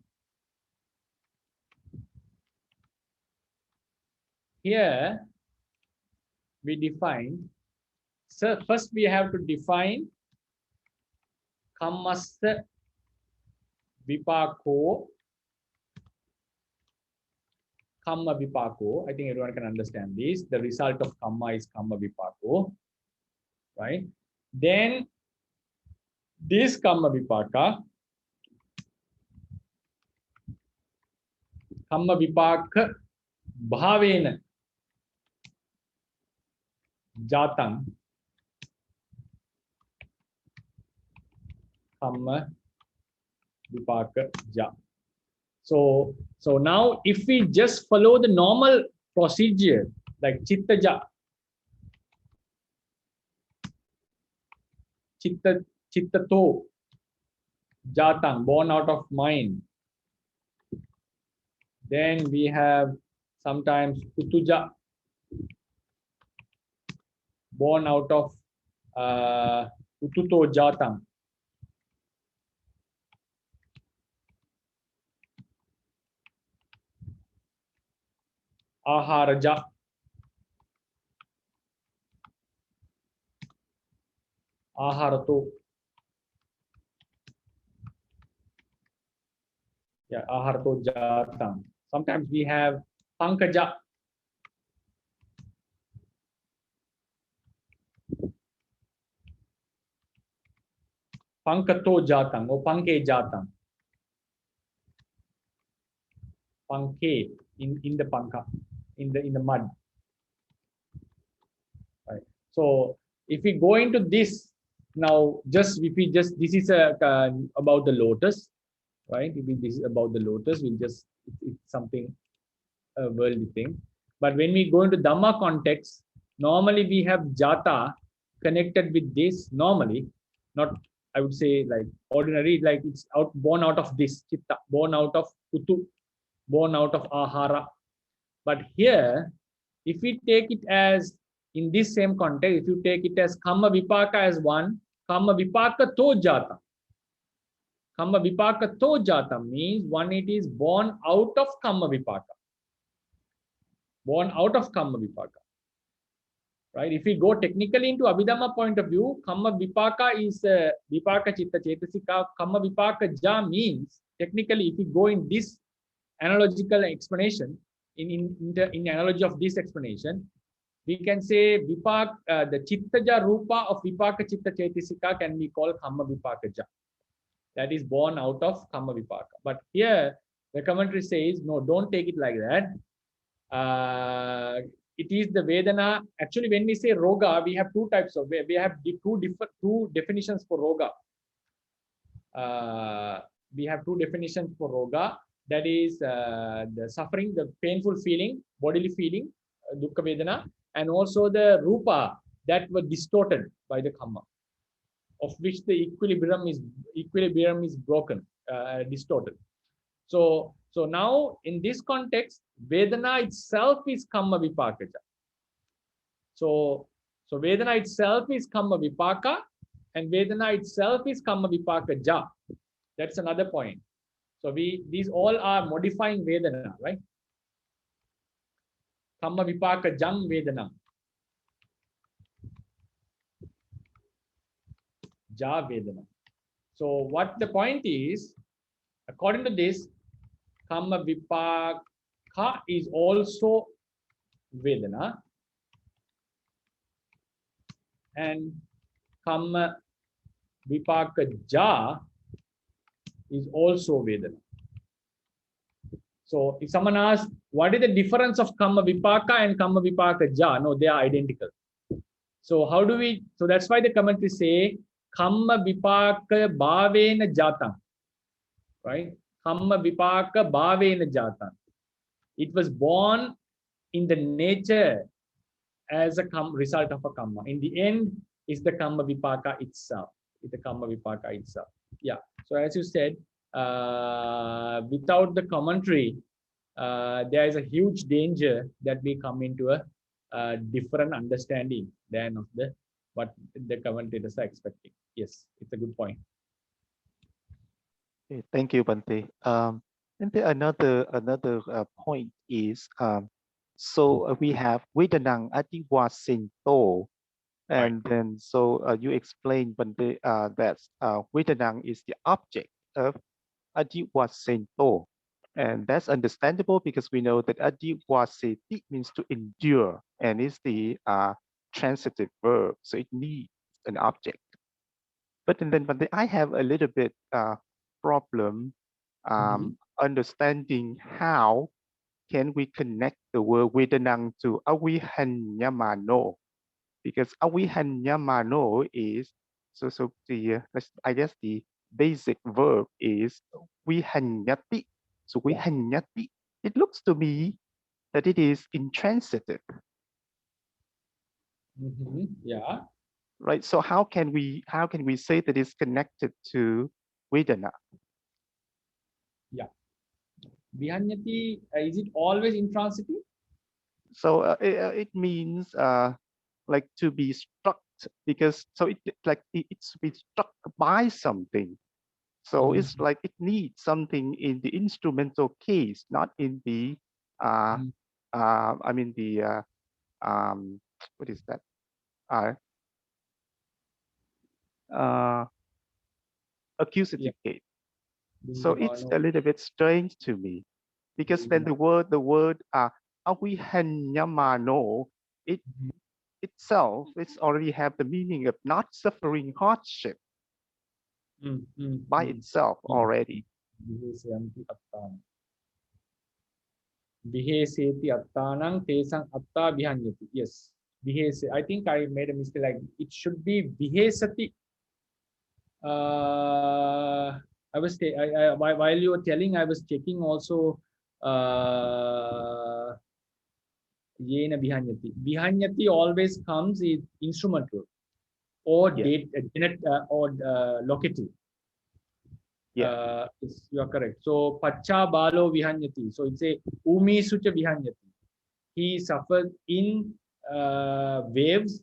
Here we define. So first we have to define kammasta vipako. Kamma vipako. I think everyone can understand this. The result of kamma is kamma vipako, right? Then this kamma vipaka, kamma vipaka bhavena jatang, kamma vipaka ja. So now if we just follow the normal procedure like chittaja, chittato jatang, born out of mind. Then we have sometimes utuja, born out of ututo jatang. Aharaja, aharato. Yeah, aharato jatang. Sometimes we have pankaja, pankato jatang or panke jatang. Panke in the panka, in the mud. Right. So if we go into this now, this is about the lotus, right? If this is about the lotus, it's something a worldly thing. But when we go into Dhamma context, normally we have jata connected with this. Normally, not I would say like ordinary, like it's born out of this chitta, born out of utu, born out of ahara. But here, if we take it as in this same context, if you take it as kamma vipaka as one, kamma vipaka to jata. Kamma vipaka to jata means one, it is born out of kamma vipaka. Born out of kamma vipaka. Right? If we go technically into Abhidhamma point of view, kamma vipaka is vipaka chitta chetasika. Kamma vipaka ja means technically, if we go in this analogical explanation, in the analogy of this explanation, we can say the chittaja rupa of vipaka chitta chetisika can be called kamma vipakaja. That is born out of kamma vipaka. But here the commentary says, no, don't take it like that. It is the Vedana. Actually, when we say roga, we have two types of, we have two definitions for roga. We have two definitions for roga. That is the suffering, the painful feeling, bodily feeling, dukkha vedana, and also the rupa that were distorted by the kamma, of which the equilibrium is broken, distorted. So now in this context, Vedana itself is kamma vipakaja. So Vedana itself is kamma vipaka, and Vedana itself is kamma vipakaja. That's another point. So these all are modifying Vedana, right? Kamma vipaka jam Vedana. Ja Vedana. So what the point is, according to this, kamma vipaka is also Vedana, and kamma vipaka ja is also Vedana. So if someone asks, what is the difference of kamma vipaka and kamma vipaka ja? No, they are identical. So how do we, so that's why the commentary say, kamma vipaka bhavena jatang, right? Kamma vipaka bhavena jatang. It was born in the nature as a result of a kamma. In the end, is the kamma vipaka itself. It's the kamma vipaka itself. Yeah. So as you said, without the commentary, there is a huge danger that we come into a different understanding than of what the commentators are expecting. Yes, it's a good point. Okay, thank you, Bante. And then another point is, we have Vedanang Adiwasento, and then you explained, Bante, that Vedanang is the object of Adiwasento, and that's understandable because we know that Adiwaseti means to endure, and is the transitive verb, so it needs an object. But then Bante, I have a little bit problem understanding how can we connect the word Vedanang to Avihanyamano, because Avihanyamano is I guess the basic verb is vihanyati. So vihanyati, it looks to me that it is intransitive. Yeah. Right. So how can we say that it's connected to Vedana? Yeah. Vihanyati, is it always intransitive? So it means like to be struck, because it's to be struck by something. So it's like it needs something in the instrumental case, not in the I mean the what is that? Accusative case. So it's a little bit strange to me, because then the word avihanyamano, itself, it's already have the meaning of not suffering hardship by itself already. Viheseti attanang tesang atta vihanyati. Yes. Vihese. I think I made a mistake. Like it should be vihesati. I was while you were telling, I was checking also. Yena vihanyati. Vihanyati always comes in instrumental or locative. Yeah, yes, you are correct. So pacha balo vihanyati. So it's a umi sucha vihanyati. He suffered in waves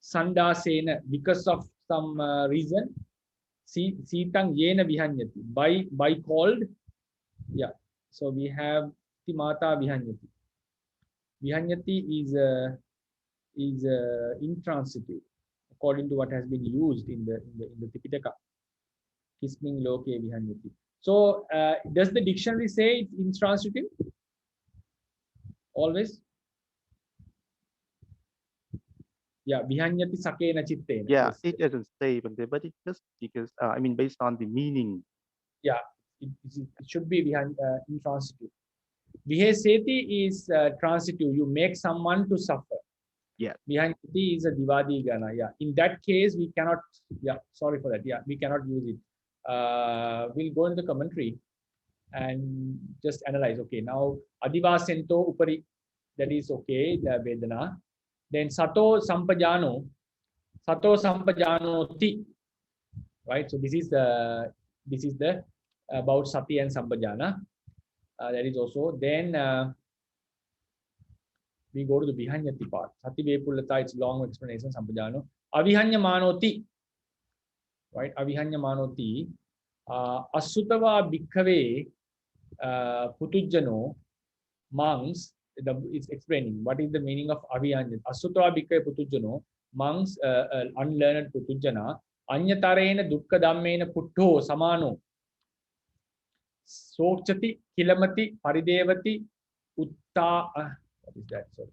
sandasena because of some reason. Sitang yena vihanyati. By called. Yeah. So we have timata vihanyati. Vihanyati is intransitive according to what has been used in the Tipitaka. Kisming loke vihanyati. So does the dictionary say it's intransitive? Always? Yeah, vihanyati sakena chittena. Yeah, Yes. it doesn't say, but it just because I mean, based on the meaning. Yeah, it should be intransitive. Viheseti is transitive. You make someone to suffer. Yeah. Vihanyati is a divadi gana. Yeah. In that case, we cannot. Yeah. Sorry for that. Yeah, we cannot use it. We'll go into the commentary and just analyze. Okay, now adivasento upari, that is okay. The vedana. Then sato sampajanoti, right? So this is the about sati and sampajana. That is also. Then we go to the vihanyati part. Sati vepulata, it's long explanation. Sampajano. Avihanya manoti, right? Avihanya manoti. Asutava bhikkave putujjano monks. It's explaining what is the meaning of avihanya. Asutava bhikkave putujjano monks, unlearned putujjana. Anyatarena dukkha dhammena puttho samano. Sochati kilamati paridevati utta. What is that? Sorry.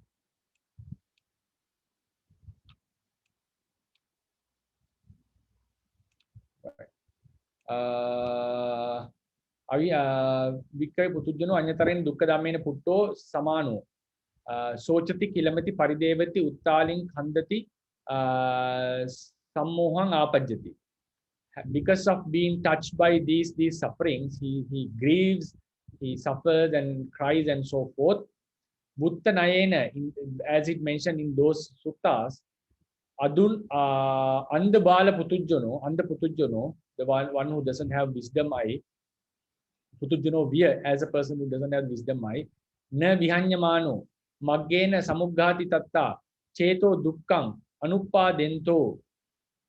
Vikkaya putujjano anyataren dukkha dhammena putto samano. Sochati kilamati paridevati uttalin khandati sammohang apajjati. Because of being touched by these sufferings, he grieves, he suffers and cries and so forth. Mutta nayena, as it mentioned in those suttas, adun andabala putujjano, the one who doesn't have wisdom eye, putujjano via, as a person who doesn't have wisdom eye, na vihanyamano, maggena samughati tatta, cheto dukkam, anuppadento,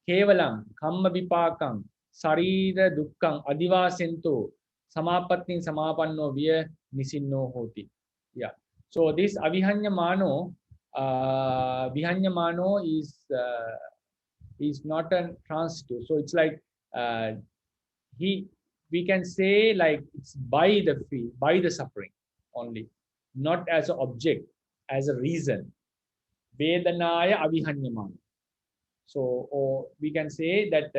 kevalam, kamma vipakam, sarira dukkam, adivasento, samapattin samapanno via nisinno hoti. Yeah. So this avihanyamano, vihanyamano is not a transitive. So it's like we can say like it's by the feel, by the suffering only, not as an object, as a reason. Vedanaya avihanyamano. So, or we can say that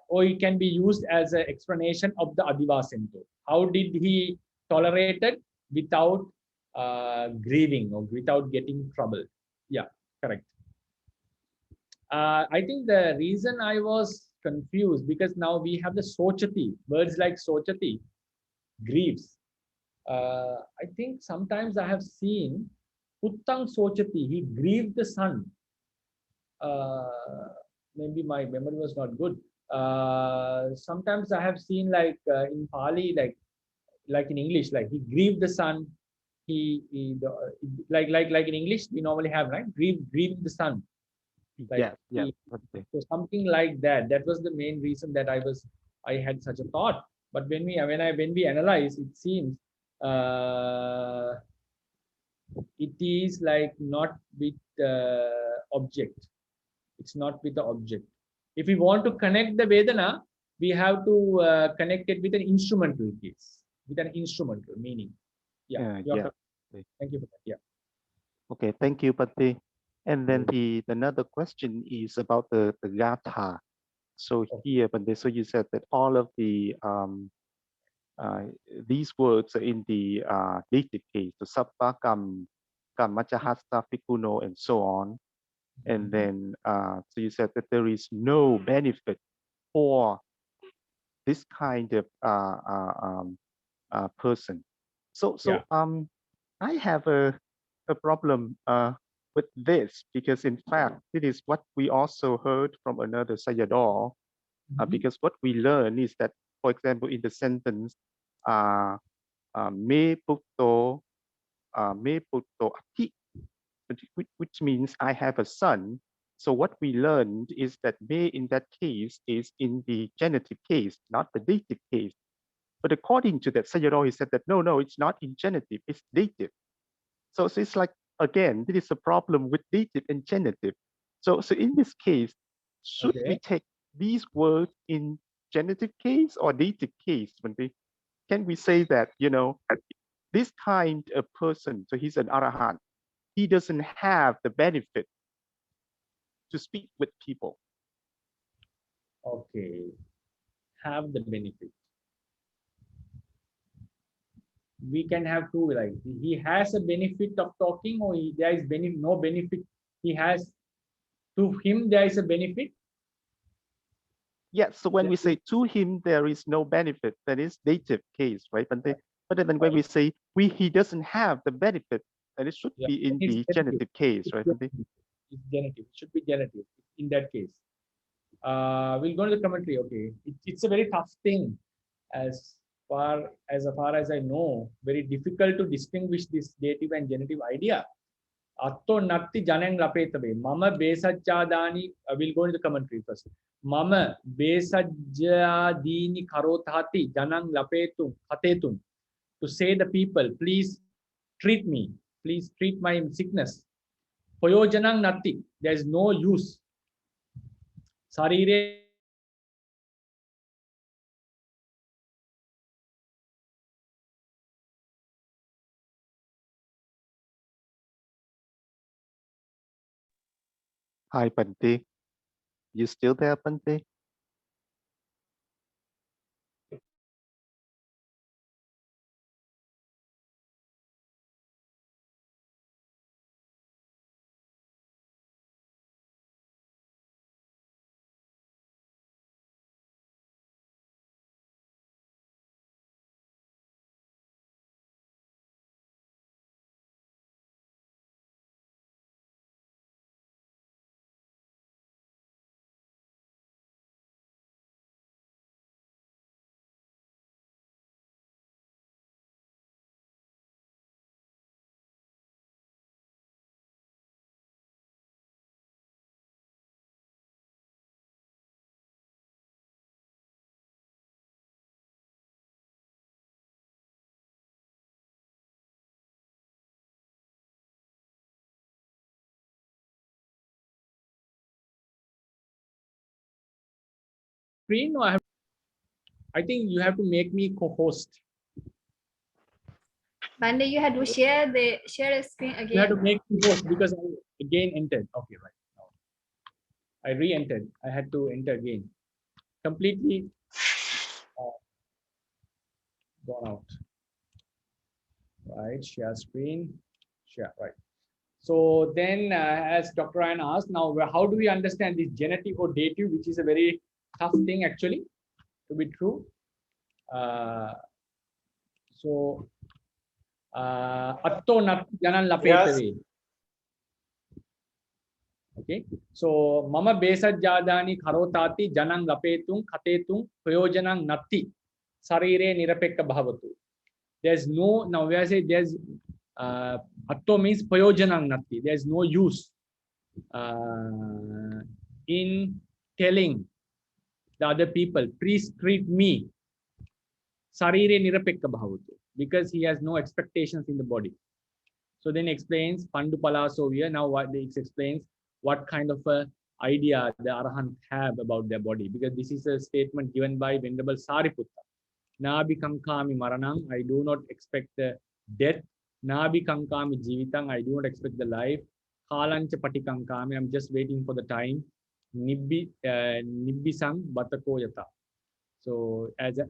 or it can be used as an explanation of the adivasento. How did he tolerate it without grieving or without getting trouble? Yeah, correct. I think the reason I was confused because now we have the sochati, words like sochati, grieves. I think sometimes I have seen puttang sochati, he grieved the son. Maybe my memory was not good. Sometimes I have seen like in Pali, like in English, like he grieved the son. Like in English we normally have, right? Grieving the son. Like yeah. So something like that. That was the main reason that I had such a thought. But when we analyze, it seems it is like not with object. It's not with the object. If we want to connect the Vedana, we have to connect it with an instrumental case, with an instrumental meaning. Yeah. Thank you for that. Yeah. Okay, thank you, Patti. And then another question is about the gatha. So here, Patti, so you said that all of the these words are in the dative case, the sappakam, kamachahasta, pikuno, and so on. And then, so you said that there is no benefit for this kind of person. So I have a problem with this because, in fact, it is what we also heard from another Sayadaw. Because what we learn is that, for example, in the sentence, me putto ati, which means I have a son. So what we learned is that me in that case is in the genitive case, not the dative case. But according to that, Sayadaw, he said that no, it's not in genitive, it's dative. So it's like, again, this is a problem with dative and genitive. So in this case, should we take these words in genitive case or dative case? Can we say that, this kind of person, so he's an arahant, he doesn't have the benefit to speak with people? Okay, have the benefit. We can have two, like he has a benefit of talking, or there is no benefit. He has, to him there is a benefit. Yes, so when we say to him there is no benefit, that is dative case, right? But then when we say he doesn't have the benefit, then it should be in the genitive case, right? It's genitive. It should be genitive in that case. We'll go to the commentary. Okay, it's a very tough thing, as far as I know, very difficult to distinguish this dative and genitive idea. Atto natti janang lapetave. Mama besajjadani. We'll go into the commentary first. Mama besajjadini karothati janang lapetum hatetum. To say the people, please treat me. Please treat my sickness. Prayojanang natti. There is no use. Sarire Hi, Bante. You still there, Bante? screen, or I think you have to make me co-host. Bande, you have to share the screen again. You have to make me host because I again entered. Okay, right. I re-entered. I had to enter again. Completely gone out. Right, share screen. Share, right. So then, as Dr. Ryan asked, now how do we understand this genitive or dative, which is a very tough thing actually to be true. Atto nat janan lapetave. Okay, so mama besajjadani karotati janang lapetung khatetung prayojanang natti sarire nirapekka bhavatu. There's no, now we are saying there's atto means prayojanang natti. There's no use in telling the other people, please treat me sarire nirapekka bhavatu, because he has no expectations in the body. So then explains Pandu Palasovia. Now what it explains what kind of a idea the Arahant have about their body, because this is a statement given by Venerable Sariputta. Nabi kankami maranang, I do not expect the death. Nabi kankami jivitang, I do not expect the life. Kalancha patikankami, I'm just waiting for the time. Nibbisang batako yata. So as a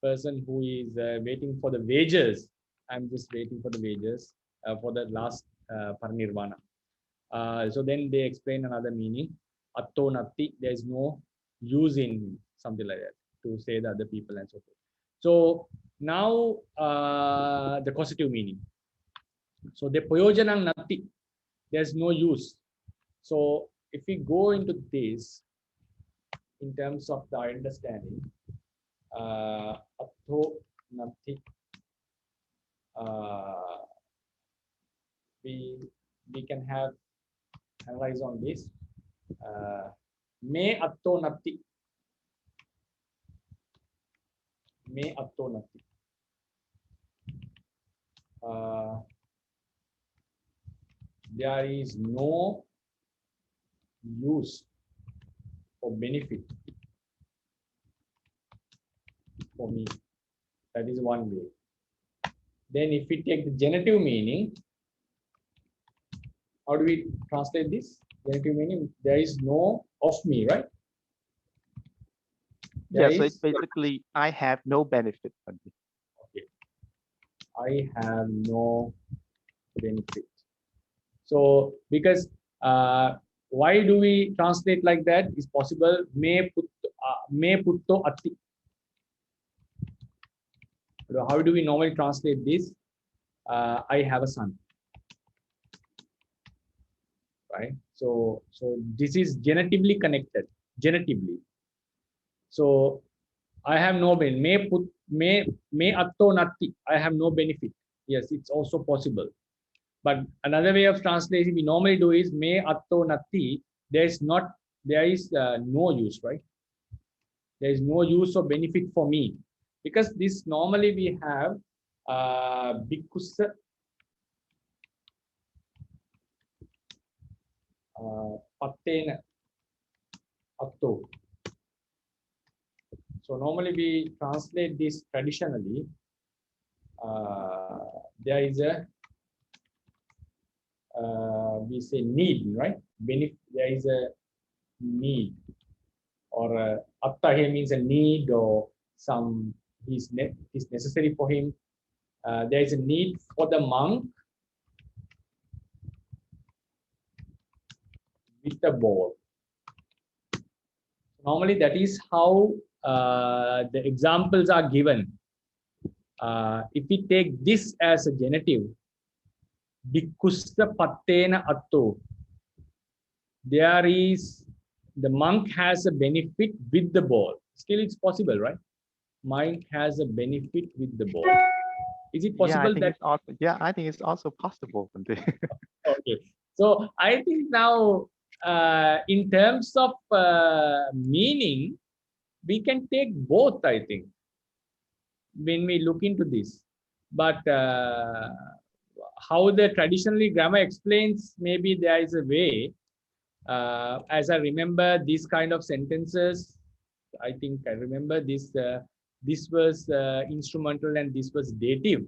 person who is waiting for the wages, I'm just waiting for the wages for the last parinirvana. So then they explain another meaning. Atto natti, there is no use in something like that to say the other people and so forth. So now the causative meaning. So the prayojanang natti, there's no use. So if we go into this in terms of the understanding, atto natti, we can have analyze on this. Me atto natti. Me atto natti. There is no use or benefit for me. That is one way. Then if we take the genitive meaning, how do we translate this? Genitive meaning, there is no of me, right? Yeah, There so it's is- basically I have no benefit. Bante. Okay. I have no benefit. So because why do we translate like that? Is possible. Me putto atti. How do we normally translate this? I have a son. Right. So this is genitively connected. Genitively. So I have no benefit. Me atto natti. I have no benefit. Yes, it's also possible. But another way of translating we normally do is me atto natti. There is no use, right? There is no use or benefit for me, because this normally we have bhikkhussa pattena atto. So normally we translate this traditionally. There is a we say need, right? Benefit. There is a need, or atta here means a need, or some is necessary for him. There is a need for the monk with the ball. Normally, that is how the examples are given. If we take this as a genitive, bhikkhussa pattena atto, there is the monk has a benefit with the ball. Still, it's possible, right? Monk has a benefit with the ball. Is it possible that? I think it's also possible. Bante. Okay, so I think now in terms of meaning, we can take both, I think, when we look into this. But how the traditionally grammar explains, maybe there is a way. As I remember these kind of sentences, I think I remember this. This was instrumental and this was dative.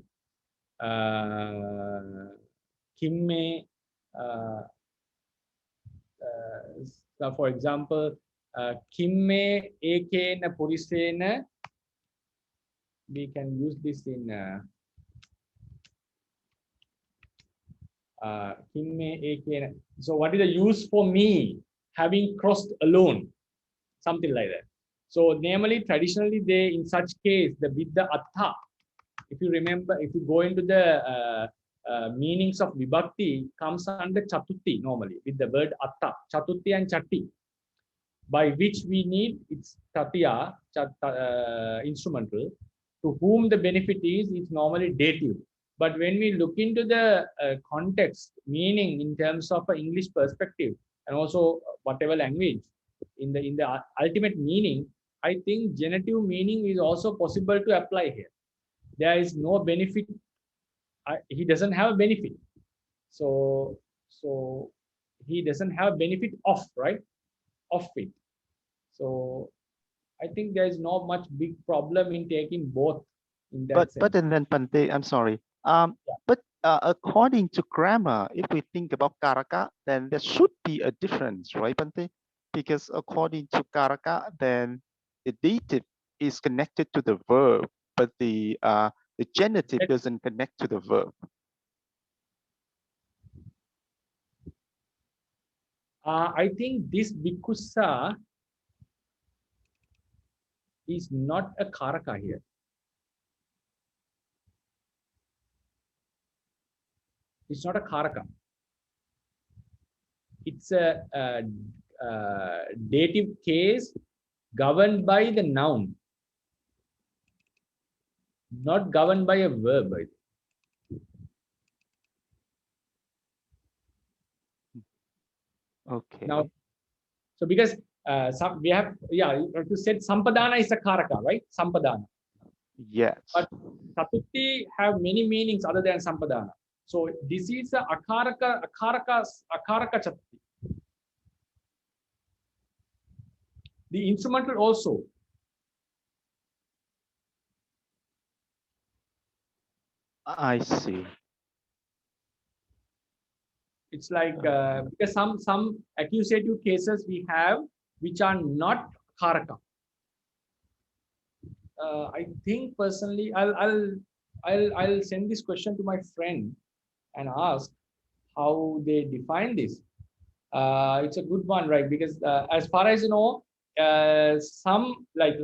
Kimme. So for example, kimme ekena purisena. We can use this in kimme ekena. So what is the use for me having crossed alone? Something like that. So normally, traditionally, they in such case with the atta. If you remember, if you go into the meanings of vibhakti, comes under chatutti normally with the word atta, chatutti and chatti, by which we need its tatiya, instrumental, to whom the benefit is normally dative. But when we look into the context, meaning in terms of an English perspective, and also whatever language, in the ultimate meaning, I think genitive meaning is also possible to apply here. There is no benefit. He doesn't have a benefit. So he doesn't have benefit of, right? Of it. So I think there is not much big problem in taking both in that sense. But then Bante, I'm sorry. But according to grammar, if we think about karaka, then there should be a difference, right, Bante? Because according to karaka, then the dative is connected to the verb, but the genitive doesn't connect to the verb. I think this bhikkhussa is not a karaka here. It's not a karaka. It's a dative case governed by the noun, not governed by a verb. Okay. Now, so because we have, you said sampadana is a karaka, right? Sampadana. Yes. But chatutti have many meanings other than sampadana. So this is a akaraka chatutti. The instrumental also. I see. It's like because some accusative cases we have which are not karaka. I think personally, I'll send this question to my friend and ask how they define this. It's a good one, right? Because as far as you know, some like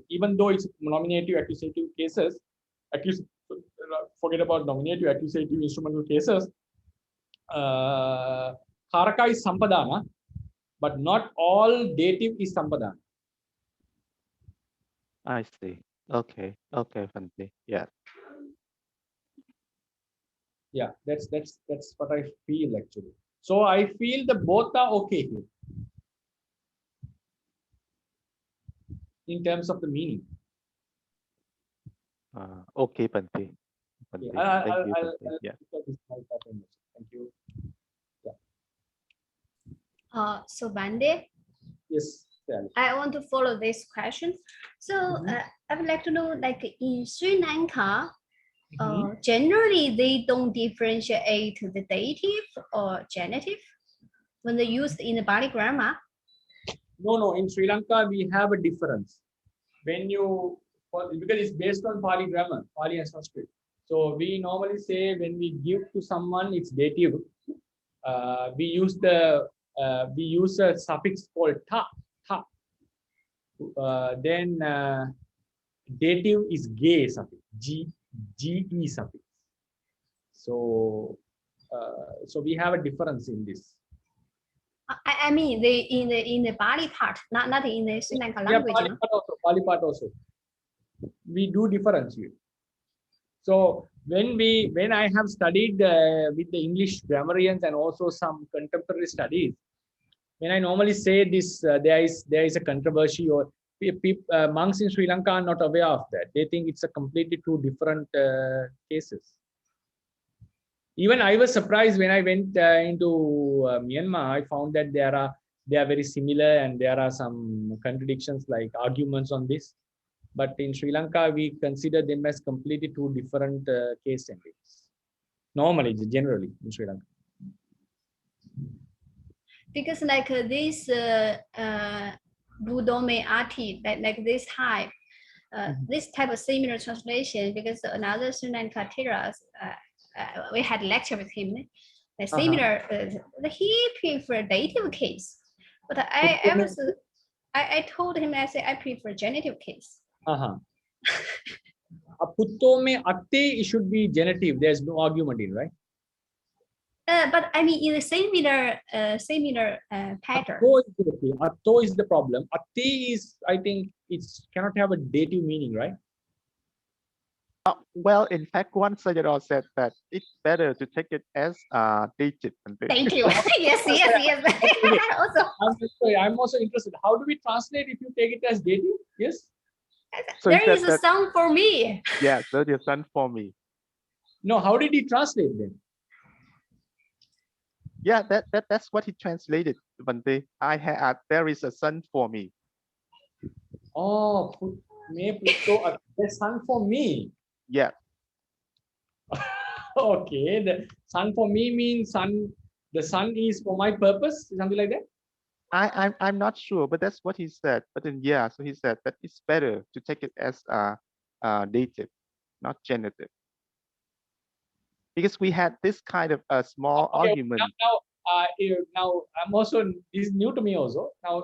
even though it's nominative accusative cases, forget about nominative accusative instrumental cases. Karaka is sampadana, but not all dative is sampadana. I see. Okay. Okay, Bante. Yeah. Yeah, that's what I feel actually. So I feel the both are okay here in terms of the meaning. Okay, Bante. Okay, Bante. Thank you, I'll Bante. Yeah. thank you. So Bande, Yes, Sally. I want to follow this question. So I would like to know, like in Sri Lanka, generally they don't differentiate the dative or genitive when they used in the Bali grammar. No, in Sri Lanka we have a difference. When you, because it's based on Pali grammar, Pali and Sanskrit. So we normally say when we give to someone, it's dative. We use a suffix called ta. Then dative is ge suffix, ge suffix. So we have a difference in this. I mean, they in the Bali part, not in the Sri Lanka Yeah, language. Pali part also. We do differentiate. So when I have studied with the English grammarians and also some contemporary studies, when I normally say this, there is a controversy, or monks in Sri Lanka are not aware of that. They think it's a completely two different cases. Even I was surprised when I went into Myanmar. I found that they are very similar, and there are some contradictions, like arguments on this. But in Sri Lanka, we consider them as completely two different case endings. Normally, generally in Sri Lanka. Because like this Budome Ati, like this type, this type of similar translation, because another Sri Lanka Theras, we had lecture with him. The similar, he preferred dative case, but I told him, I said I prefer genitive case. Puttome atte, it should be genitive. There's no argument in, right? But I mean, in a similar pattern. Atto is the problem. Atte is, I think, it's cannot have a dative meaning, right? Well, in fact, one Sayadaw said that it's better to take it as dative. Thank you. yes. I'm also interested. How do we translate if you take it as dative? Yes. So there is a sound for me. Yeah, so there's a sound for me. No, how did he translate then? Yeah, that's what he translated, Bante. There is a son for me. Oh, the son for me. Yeah. Okay, the son for me means son. The son is for my purpose, something like that. I'm not sure, but that's what he said. But then yeah, so he said that it's better to take it as dative, not genitive, because we had this kind of a small argument. Now I'm also, this is new to me also. Now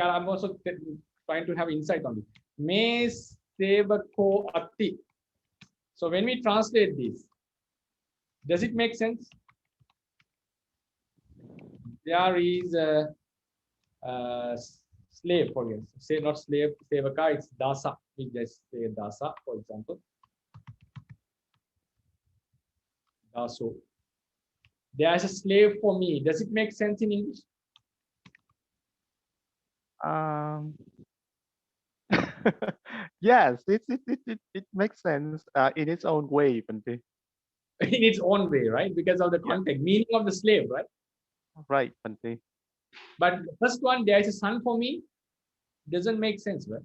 I'm also trying to have insight on it. Me sevako atti. So when we translate this, does it make sense? There is a slave, for instance. Say not slave, sevaka, it's dasa. We just say dasa, for example. Daso. There's a slave for me. Does it make sense in English? Yes, it makes sense in its own way, Bante. In its own way, right? Because of the context, meaning of the slave, right? Right, Bante. But the first one, there is a son for me, doesn't make sense, right?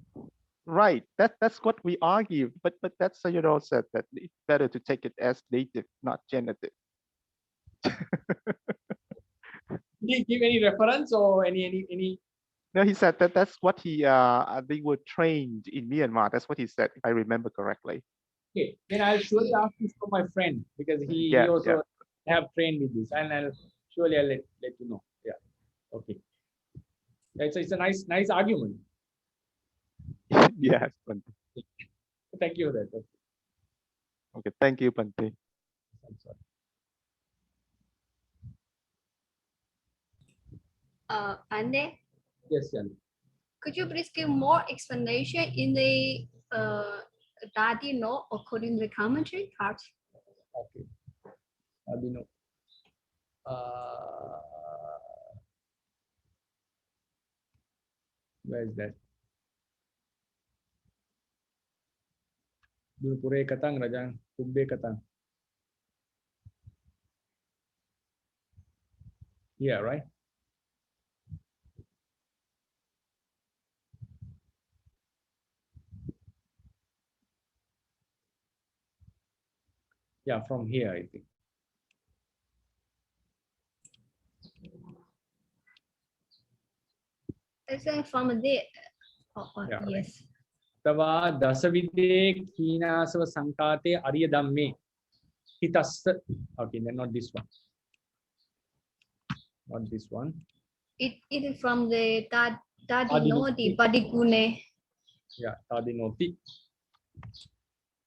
Right. That's what we argue. But that's said that it's better to take it as native, not generative. Did he give any reference or any? No, he said that that's what they were trained in Myanmar. That's what he said, if I remember correctly. Okay, then I'll surely ask this from my friend because he Yeah, also have trained with this, and I'll let you know. Yeah. Okay. It's a nice argument. Yes, Bante. Thank you for that. Okay. Okay, thank you, Bante. I'm sorry. Ande, Yes, Yan. could you please give more explanation in the Dadi no according to the commentary part? Okay. Abhino. Where is that? Dulu pure katang rajang kubbe katang. Yeah, right. Yeah, from here I think. I think from there. Yeah, right. Yes. Tava dasavide khinasava sankate arya dhamme hitassa. Okay, then not this one. Not this one. It is from the Dadi no Adinoti. di Padigune. Yeah, tadinoti.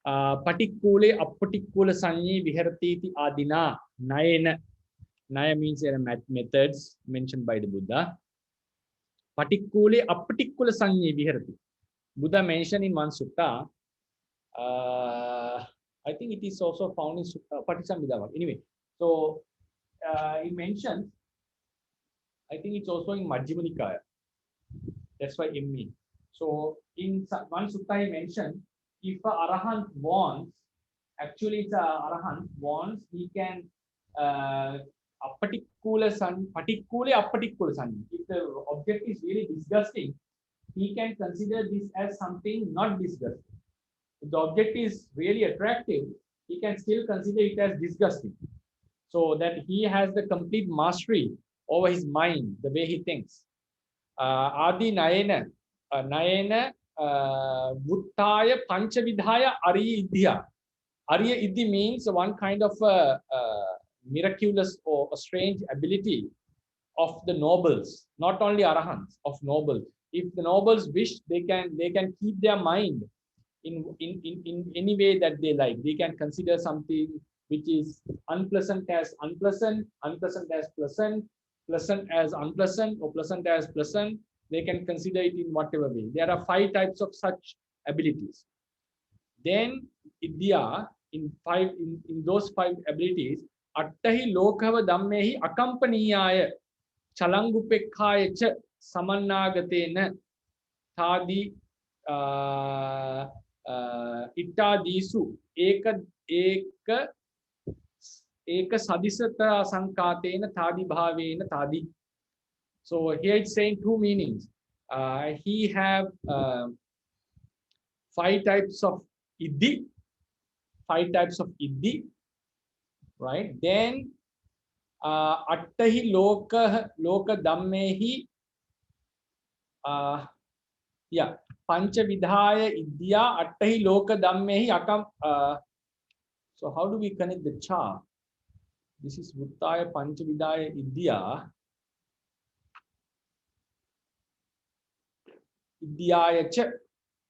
Patikule apatikula sanyi viharatiti adina nayena. Naya means there are methods mentioned by the Buddha. Patikule apatikula sanyi viharati. Buddha mentioned in one sutta. I think it is also found in Sutta Patisambhidavaka. Anyway, so he mentions. I think it's also in Majjhima Nikaya. That's why ME. So in one sutta he mentioned, if a arahant wants, actually it's a arahant wants, he can a particular sun, particularly a particular sun. If the object is really disgusting, he can consider this as something not disgusting. If the object is really attractive, he can still consider it as disgusting. So that he has the complete mastery over his mind, the way he thinks. Adi Nayena, Nayena, Vuttaya Panchavidhaya Ariya Idhya. Ariya Idhi means one kind of miraculous or a strange ability of the nobles, not only arahants, of nobles. If the nobles wish, they can keep their mind in any way that they like. They can consider something which is unpleasant as unpleasant, unpleasant as pleasant, pleasant as unpleasant, or pleasant as pleasant. They can consider it in whatever way. There are 5 types of such abilities. Then Idya, in those 5 abilities, Attahi Lokava Dammehi Akampaniyaya Chalangupekkaya cha Samannagatena Thadi Ittadisu Eka Sadisata Sankatena Thadi Bhavena Thadi. So here it's saying 2 meanings. He have 5 types of Iddhi, 5 types of Iddhi, right? Then Attahi Loka Dammehi, yeah, Pancha Vidhaya Idya Attahi Loka Dammehi Akam. So how do we connect the cha? This is Vuttaya Pancha Vidhaya Idya. Idyaya cha.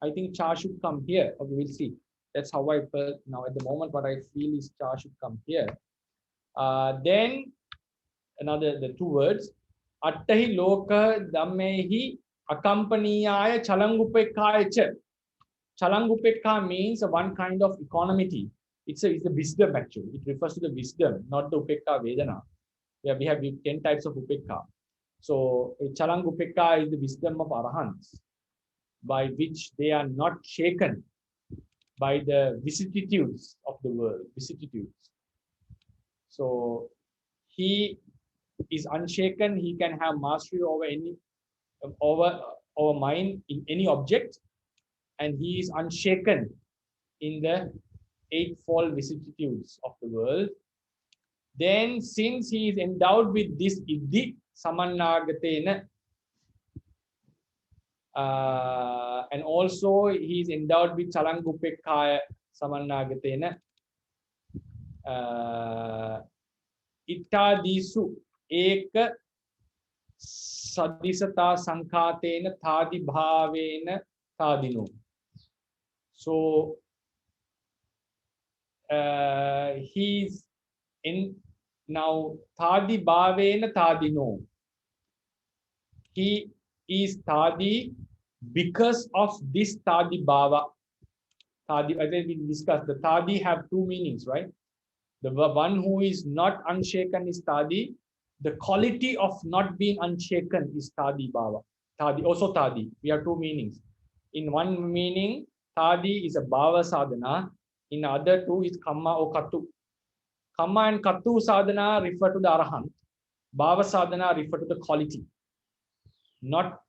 I think cha should come here. Okay, we'll see. That's how I felt now. At the moment, what I feel is cha should come here. Then the 2 words. Attahi loka dammehi akampaniyaya chalangupekkaya cha. Chalangupekka means one kind of equanimity. It's a wisdom actually. It refers to the wisdom, not the upekka vedana. Yeah, we have 10 types of upekka. So Chalangupekka is the wisdom of arahants, by which they are not shaken by the vicissitudes of the world, vicissitudes. So he is unshaken. He can have mastery over any over mind in any object. and he is unshaken in the eightfold vicissitudes of the world. Then, since he is endowed with this iddhi samannagatena, and also he is endowed with chalangupekkaya samannagatena, ittadisu eka sadisata sankhatena thadi bhavena thadino. So he's in now thadi bhavena thadino. He is thadi because of this thadi bhava. Thadi, I think we discussed the thadi have two meanings, right? The one who is not unshaken is thadi. The quality of not being unshaken is thadi bhava. Thadi, also thadi. We have two meanings. In one meaning, thadi is a bhava sadhana. In other two is kamma or katu. Kamma and katu sadhana refer to the arahant. Bhava sadhana refer to the quality, not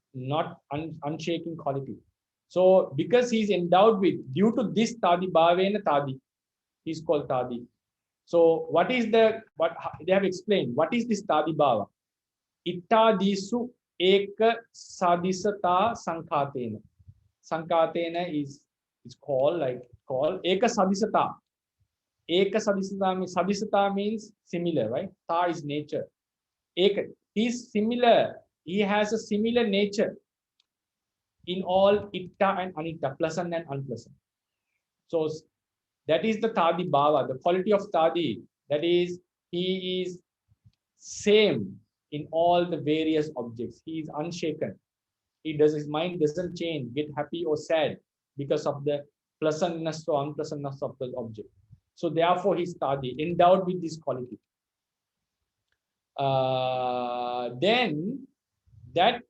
unshaking quality. So because he is endowed with, due to this tadi bhavena tadi, he is called tadi. So what is the, what they have explained, what is this tadi bhava? Ittadisu eka sadisata sankhatena. Sankhatena is called eka sadisata. Eka sadisata means similar, right? Ta is nature. Eka, he is similar. He has a similar nature in all itta and anitta, pleasant and unpleasant. So that is the tadi bhava, the quality of tadi. That is, he is same in all the various objects. He is unshaken. His mind doesn't change, get happy or sad because of the pleasantness or unpleasantness of the object. So therefore, he is tadi, endowed with this quality. Then that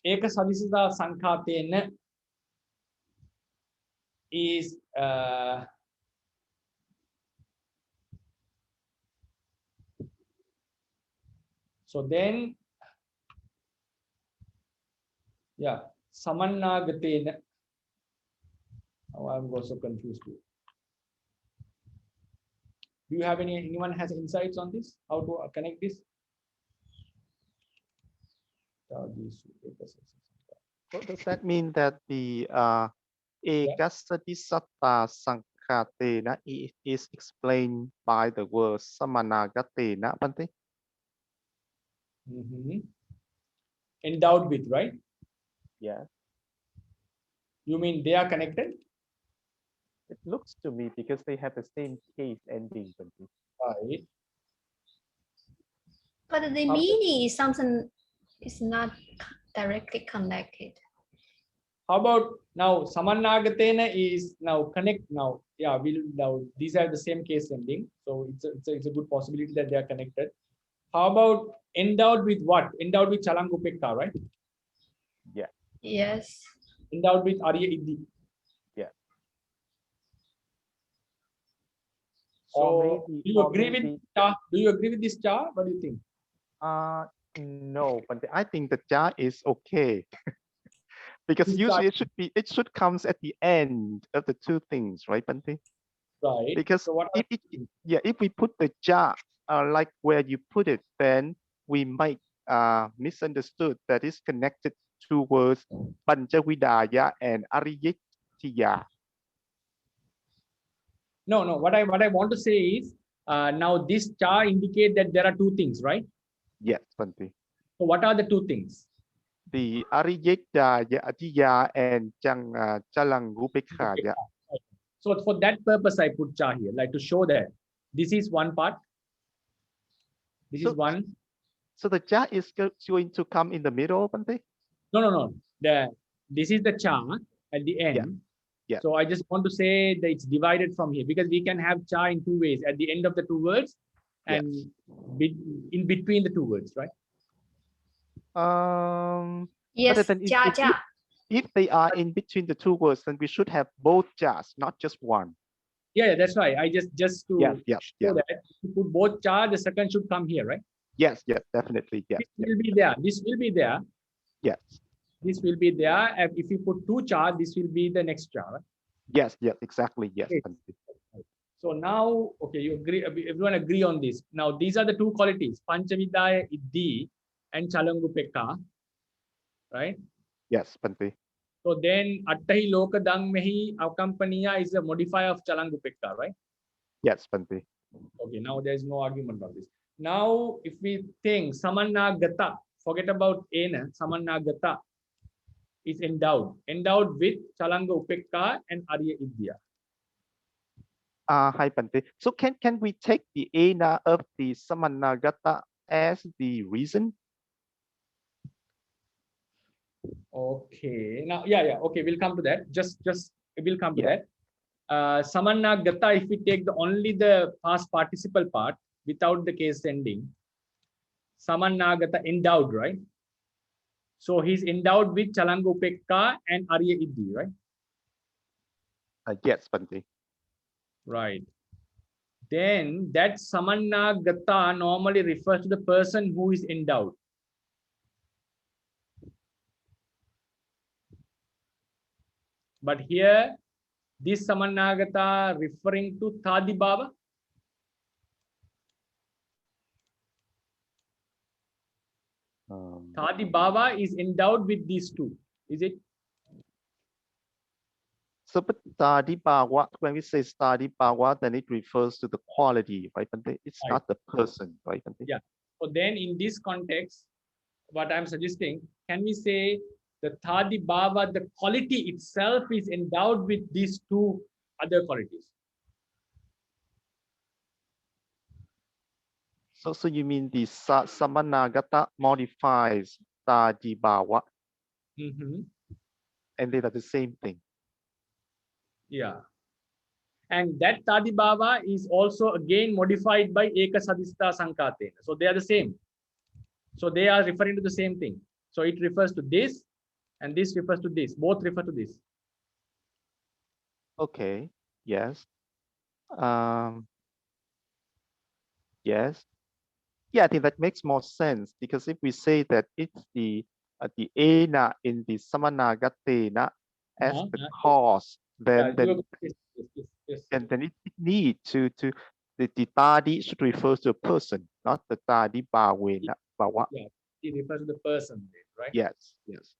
eka sadisata sankhatena is so then yeah, samannagatena. Oh, I'm also confused too. Do you have anyone has insights on this? How to connect this? So does that mean that the ekasadisata sankhatena is explained by the word samanagatena, Bhante? Endowed with, right? Yeah. You mean they are connected? It looks to me because they have the same case ending. Right. But the meaning is something is not directly connected. How about now samannagatena is now connect now. Yeah, we'll now these are the same case ending. So it's a good possibility that they are connected. How about endowed with what? Endowed with chalangupekka, right? Yeah. Yes. Endowed with arya iddhi. Yeah. So do you agree with cha? Do you agree with this cha? What do you think? No, but I think the cha is okay. Because This usually it should come at the end of the two things, right, Bhante? Right. Because so what if we put the ja like where you put it, then we might misunderstood that is connected to words Panchavidaya and Ariyitya. No. What I want to say is now this cha indicate that there are two things, right? Yes, Bhante. So what are the two things? The Ariyitya and Chalangupekkhaya. So for that purpose, I put cha here, like to show that this is one part. This is one. So the cha is going to come in the middle, Bhante? No. This is the cha at the end. Yeah. So I just want to say that it's divided from here because we can have cha in two ways, at the end of the two words and in between the two words, right? Yes, cha. If they are in between the two words, then we should have both chas, not just one. Yeah, that's right. I just to show that if you put both cha, the second should come here, right? Yes, definitely. Yes. This will be there. This will be there. Yes. this will be there. And if you put 2 cha, this will be the next cha. Right? Yes, yes, exactly. Yes. Okay. So now, okay, you agree, everyone agree on this. Now, these are the 2 qualities, Panchavidaya Iddhi and Chalangupekka, right? Yes, Bante. So then, Attahi Lokadang Mehi Akampaniya is a modifier of Chalangupekka, right? Yes, Bante. Okay, now there is no argument on this. Now, if we think Samanna Gata, forget about Ena, Samanna Gata is endowed with Chalanga Upekka and Arya Idya. Hi, Bante. So can we take the ena of the Samanagata as the reason? Okay, now, yeah, okay, we'll come to that. Just we'll come to Yeah. that. Samanna Gata, if we take only the past participle part without the case ending, Samanna Gata endowed, right? So he's endowed with Chalanga Upekka and Arya Idhi, right? Yes, Bante. Right. Then that Samanna Gata normally refers to the person who is endowed. But here, this Samanna Gata referring to Thadi Baba. Thadi Baba is endowed with these 2, is it? So, but Stadi Bawa, when we say Stadi Bawa, then it refers to the quality, right, Bante? It's Right. not the person, right, Bante? Yeah. So then in this context, what I'm suggesting, can we say the Thadi Baba, the quality itself is endowed with these 2 other qualities? So you mean the Samanagata modifies Stadi Bawa, and they are the same thing. Yeah. And that Thadi Baba is also again modified by Eka Sadista Sankate. So they are the same. So they are referring to the same thing. So it refers to this, and this refers to this. Both refer to this. Okay. Yes. Yes. Yeah, I think that makes more sense, because if we say that it's the ena in the Samanagatena as the cause, then and then it need to the tadi should refer to a person, not the tadi bawena bawa. Yeah, it refers to the person, right? Yes, yes.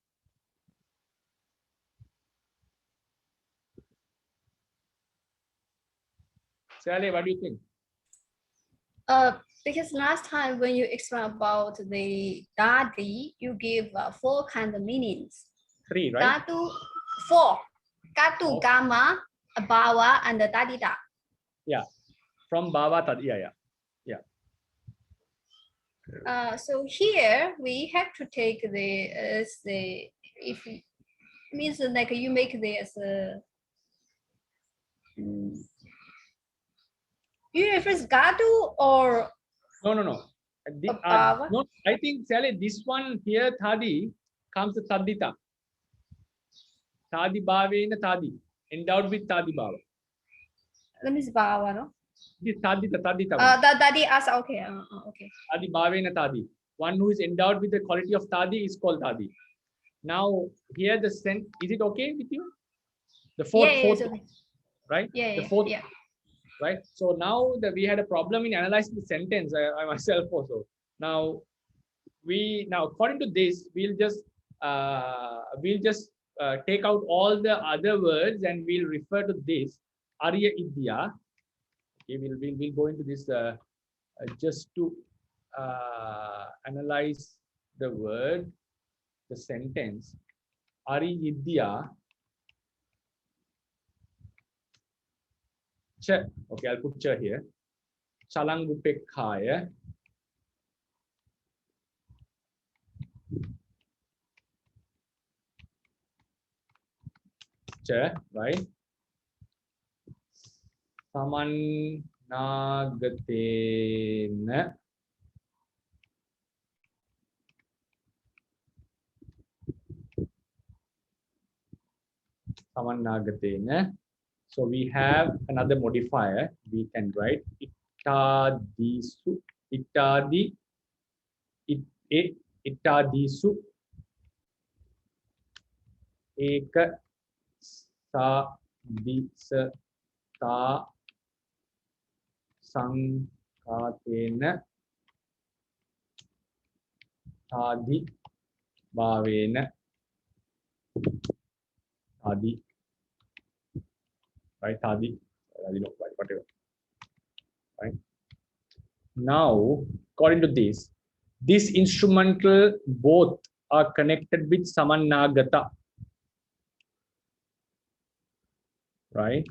Sally, what do you think? Because last time when you explain about the Dadi, you give 4 kind of meanings. 3, right? Dadu, 4. Katu, Gama, Bawa, and the Dadida. Yeah, from Baba Tad. Yeah. So here we have to take the if it means like you make this you refer Gadu or No. Baba? No, I think Sally, this one here, Thadi, comes to Tadita. Thadi Bhavena Thadi, endowed with Thadi Baba. That means Bawa, no? This Tadita. Dadi as okay. Okay. Thadi Bhavena Thadi. One who is endowed with the quality of Thadi is called Thadi. Now, here the sense, is it okay with you? The fourth, Okay. right? Yeah. The fourth, right? So now that we had a problem in analyzing the sentence, I myself also. Now, according to this, we'll just take out all the other words and we'll refer to this Arya Idya. Okay, we'll go into this just to analyze the word, the sentence. Arya Idya. Okay, I'll put cha here. Chalangupekkaya. Cha, right? Samannagatena. Samannagatena. So we have another modifier. We can write itadisu, itadisu, Eka Sadisata Sankatena Tadi Bhavena Tadi. Right? Tadi. Whatever. Right? Now, according to this instrumental both are connected with Samannagata. Right?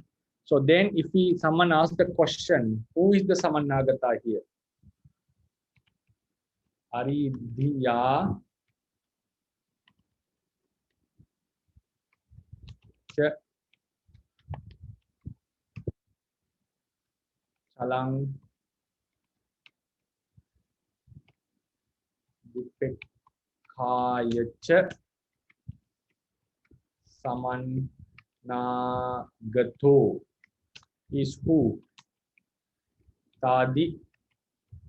So then if someone asks the question, who is the Samannagata here? Aridhiya cha chalang dipekkaya cha samannagato is who? Tadi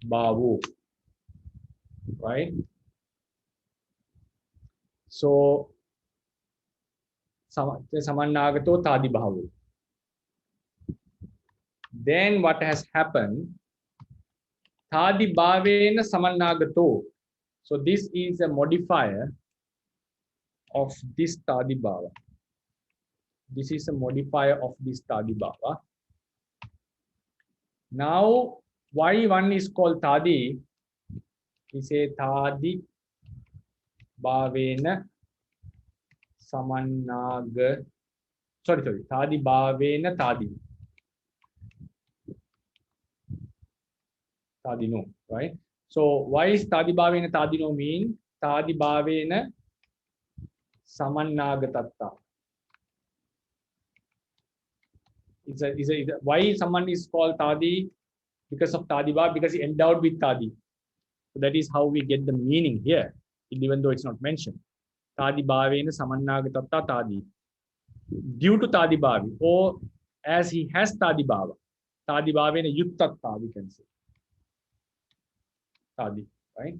Bavu. Right? So Samannagato Tadi Bavu. Then what has happened? Tadi Bhavena Samannagato. So this is a modifier of this Tadi Bhava. This is a modifier of this Tadi Bhava. Now, why one is called Tadi? We say Tadi Bhavena Samannaga. Sorry. Tadi Bhavena Tadi. Tadino, right? So why is Tadi Bhavena Tadino mean? Tadi Bhavena Samannagatatta. Why someone is called Tadi? Because of Tadi Bhav, because he endowed with Tadi. So that is how we get the meaning here, even though it's not mentioned. Tadi Bhavena Samannagatatta Tadi. Due to Tadi Bhavi, or as he has Tadi Bhava. Tadi Bhavena Yuttatta, we can say. Tadi, right?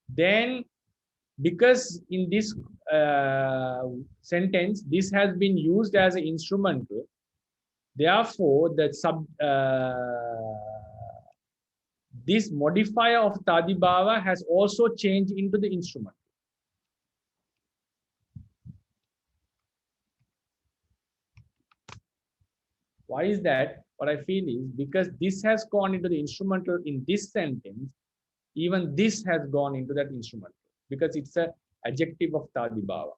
Then, because in this sentence, this has been used as an instrumental, therefore, this modifier of Tadi Bhava has also changed into the instrument. Why is that? What I feel is because this has gone into the instrumental in this sentence, even this has gone into that instrumental because it's an adjective of Tadi Bhava.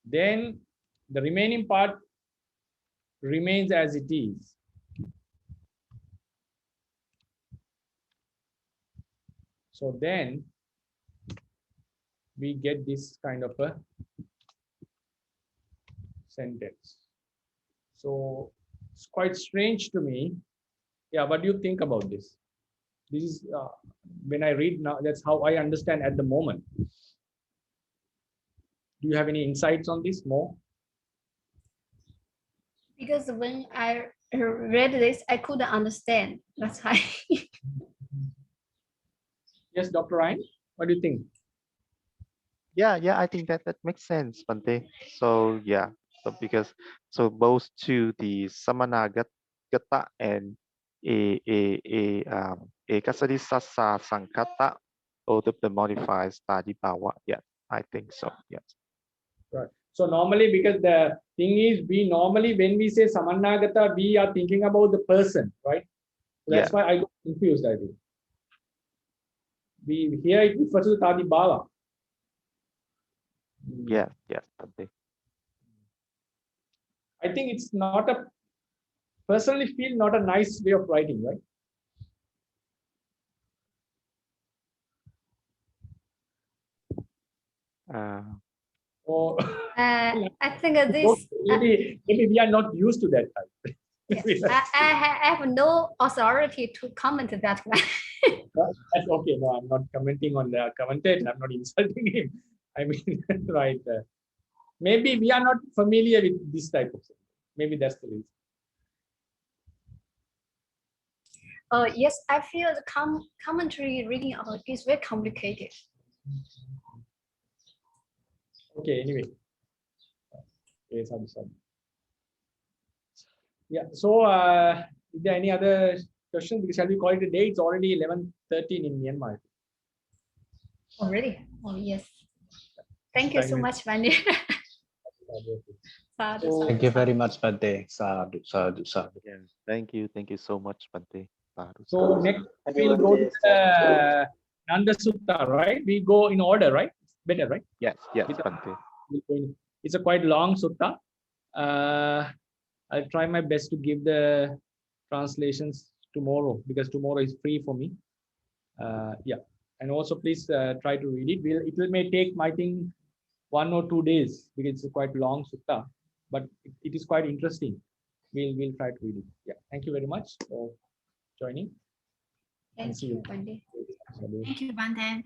Then the remaining part remains as it is. So then we get this kind of a sentence. So it's quite strange to me. Yeah, what do you think about this? This is when I read now, that's how I understand at the moment. Do you have any insights on this more? Because when I read this, I couldn't understand. That's why. Yes, Dr. Ryan, what do you think? Yeah, I think that makes sense, Bante. So yeah, so both to the Samanagata and a Kasadi Sasa Sankata, both of the modifiers Tadi Bhava. Yeah, I think so. Yes. Right. So normally, because the thing is, we normally when we say Samannagata, we are thinking about the person, right? So that's why I got confused. I think here it refers to Tadi Bhava. Yes, Bante. I think it's not a personally feel not a nice way of writing, right? Or I think this. maybe we are not used to that type. I have no authority to comment that one. That's okay. No, I'm not commenting on the commentator. I'm not insulting him. I mean, right. Maybe we are not familiar with this type of thing. Maybe that's the reason. Yes, I feel the commentary reading about it is very complicated. Okay, anyway. Yes, sadhu. Yeah. So, is there any other questions? Because shall we call it a day? It's already 11:13 in Myanmar. Already? Oh, yes. Thank you so much, Bande. Sadhu, So- Thank you very much, Bante. Sadhu, sadhu, sadhu. Yeah. Thank you so much, Bante. Sadhu, So sadhu, next we'll go to the Nanda Sutta, right? We go in order, right? It's better, right? Yes, With- Bante. It's a quite long sutta. I'll try my best to give the translations tomorrow because tomorrow is free for me. Yeah, and also please try to read it. It may take, I think, 1 or 2 days because it's a quite long sutta, but it is quite interesting. We'll try to read it. Yeah, thank you very much for joining. Thank see you, you. Bande. Thank you, Bante.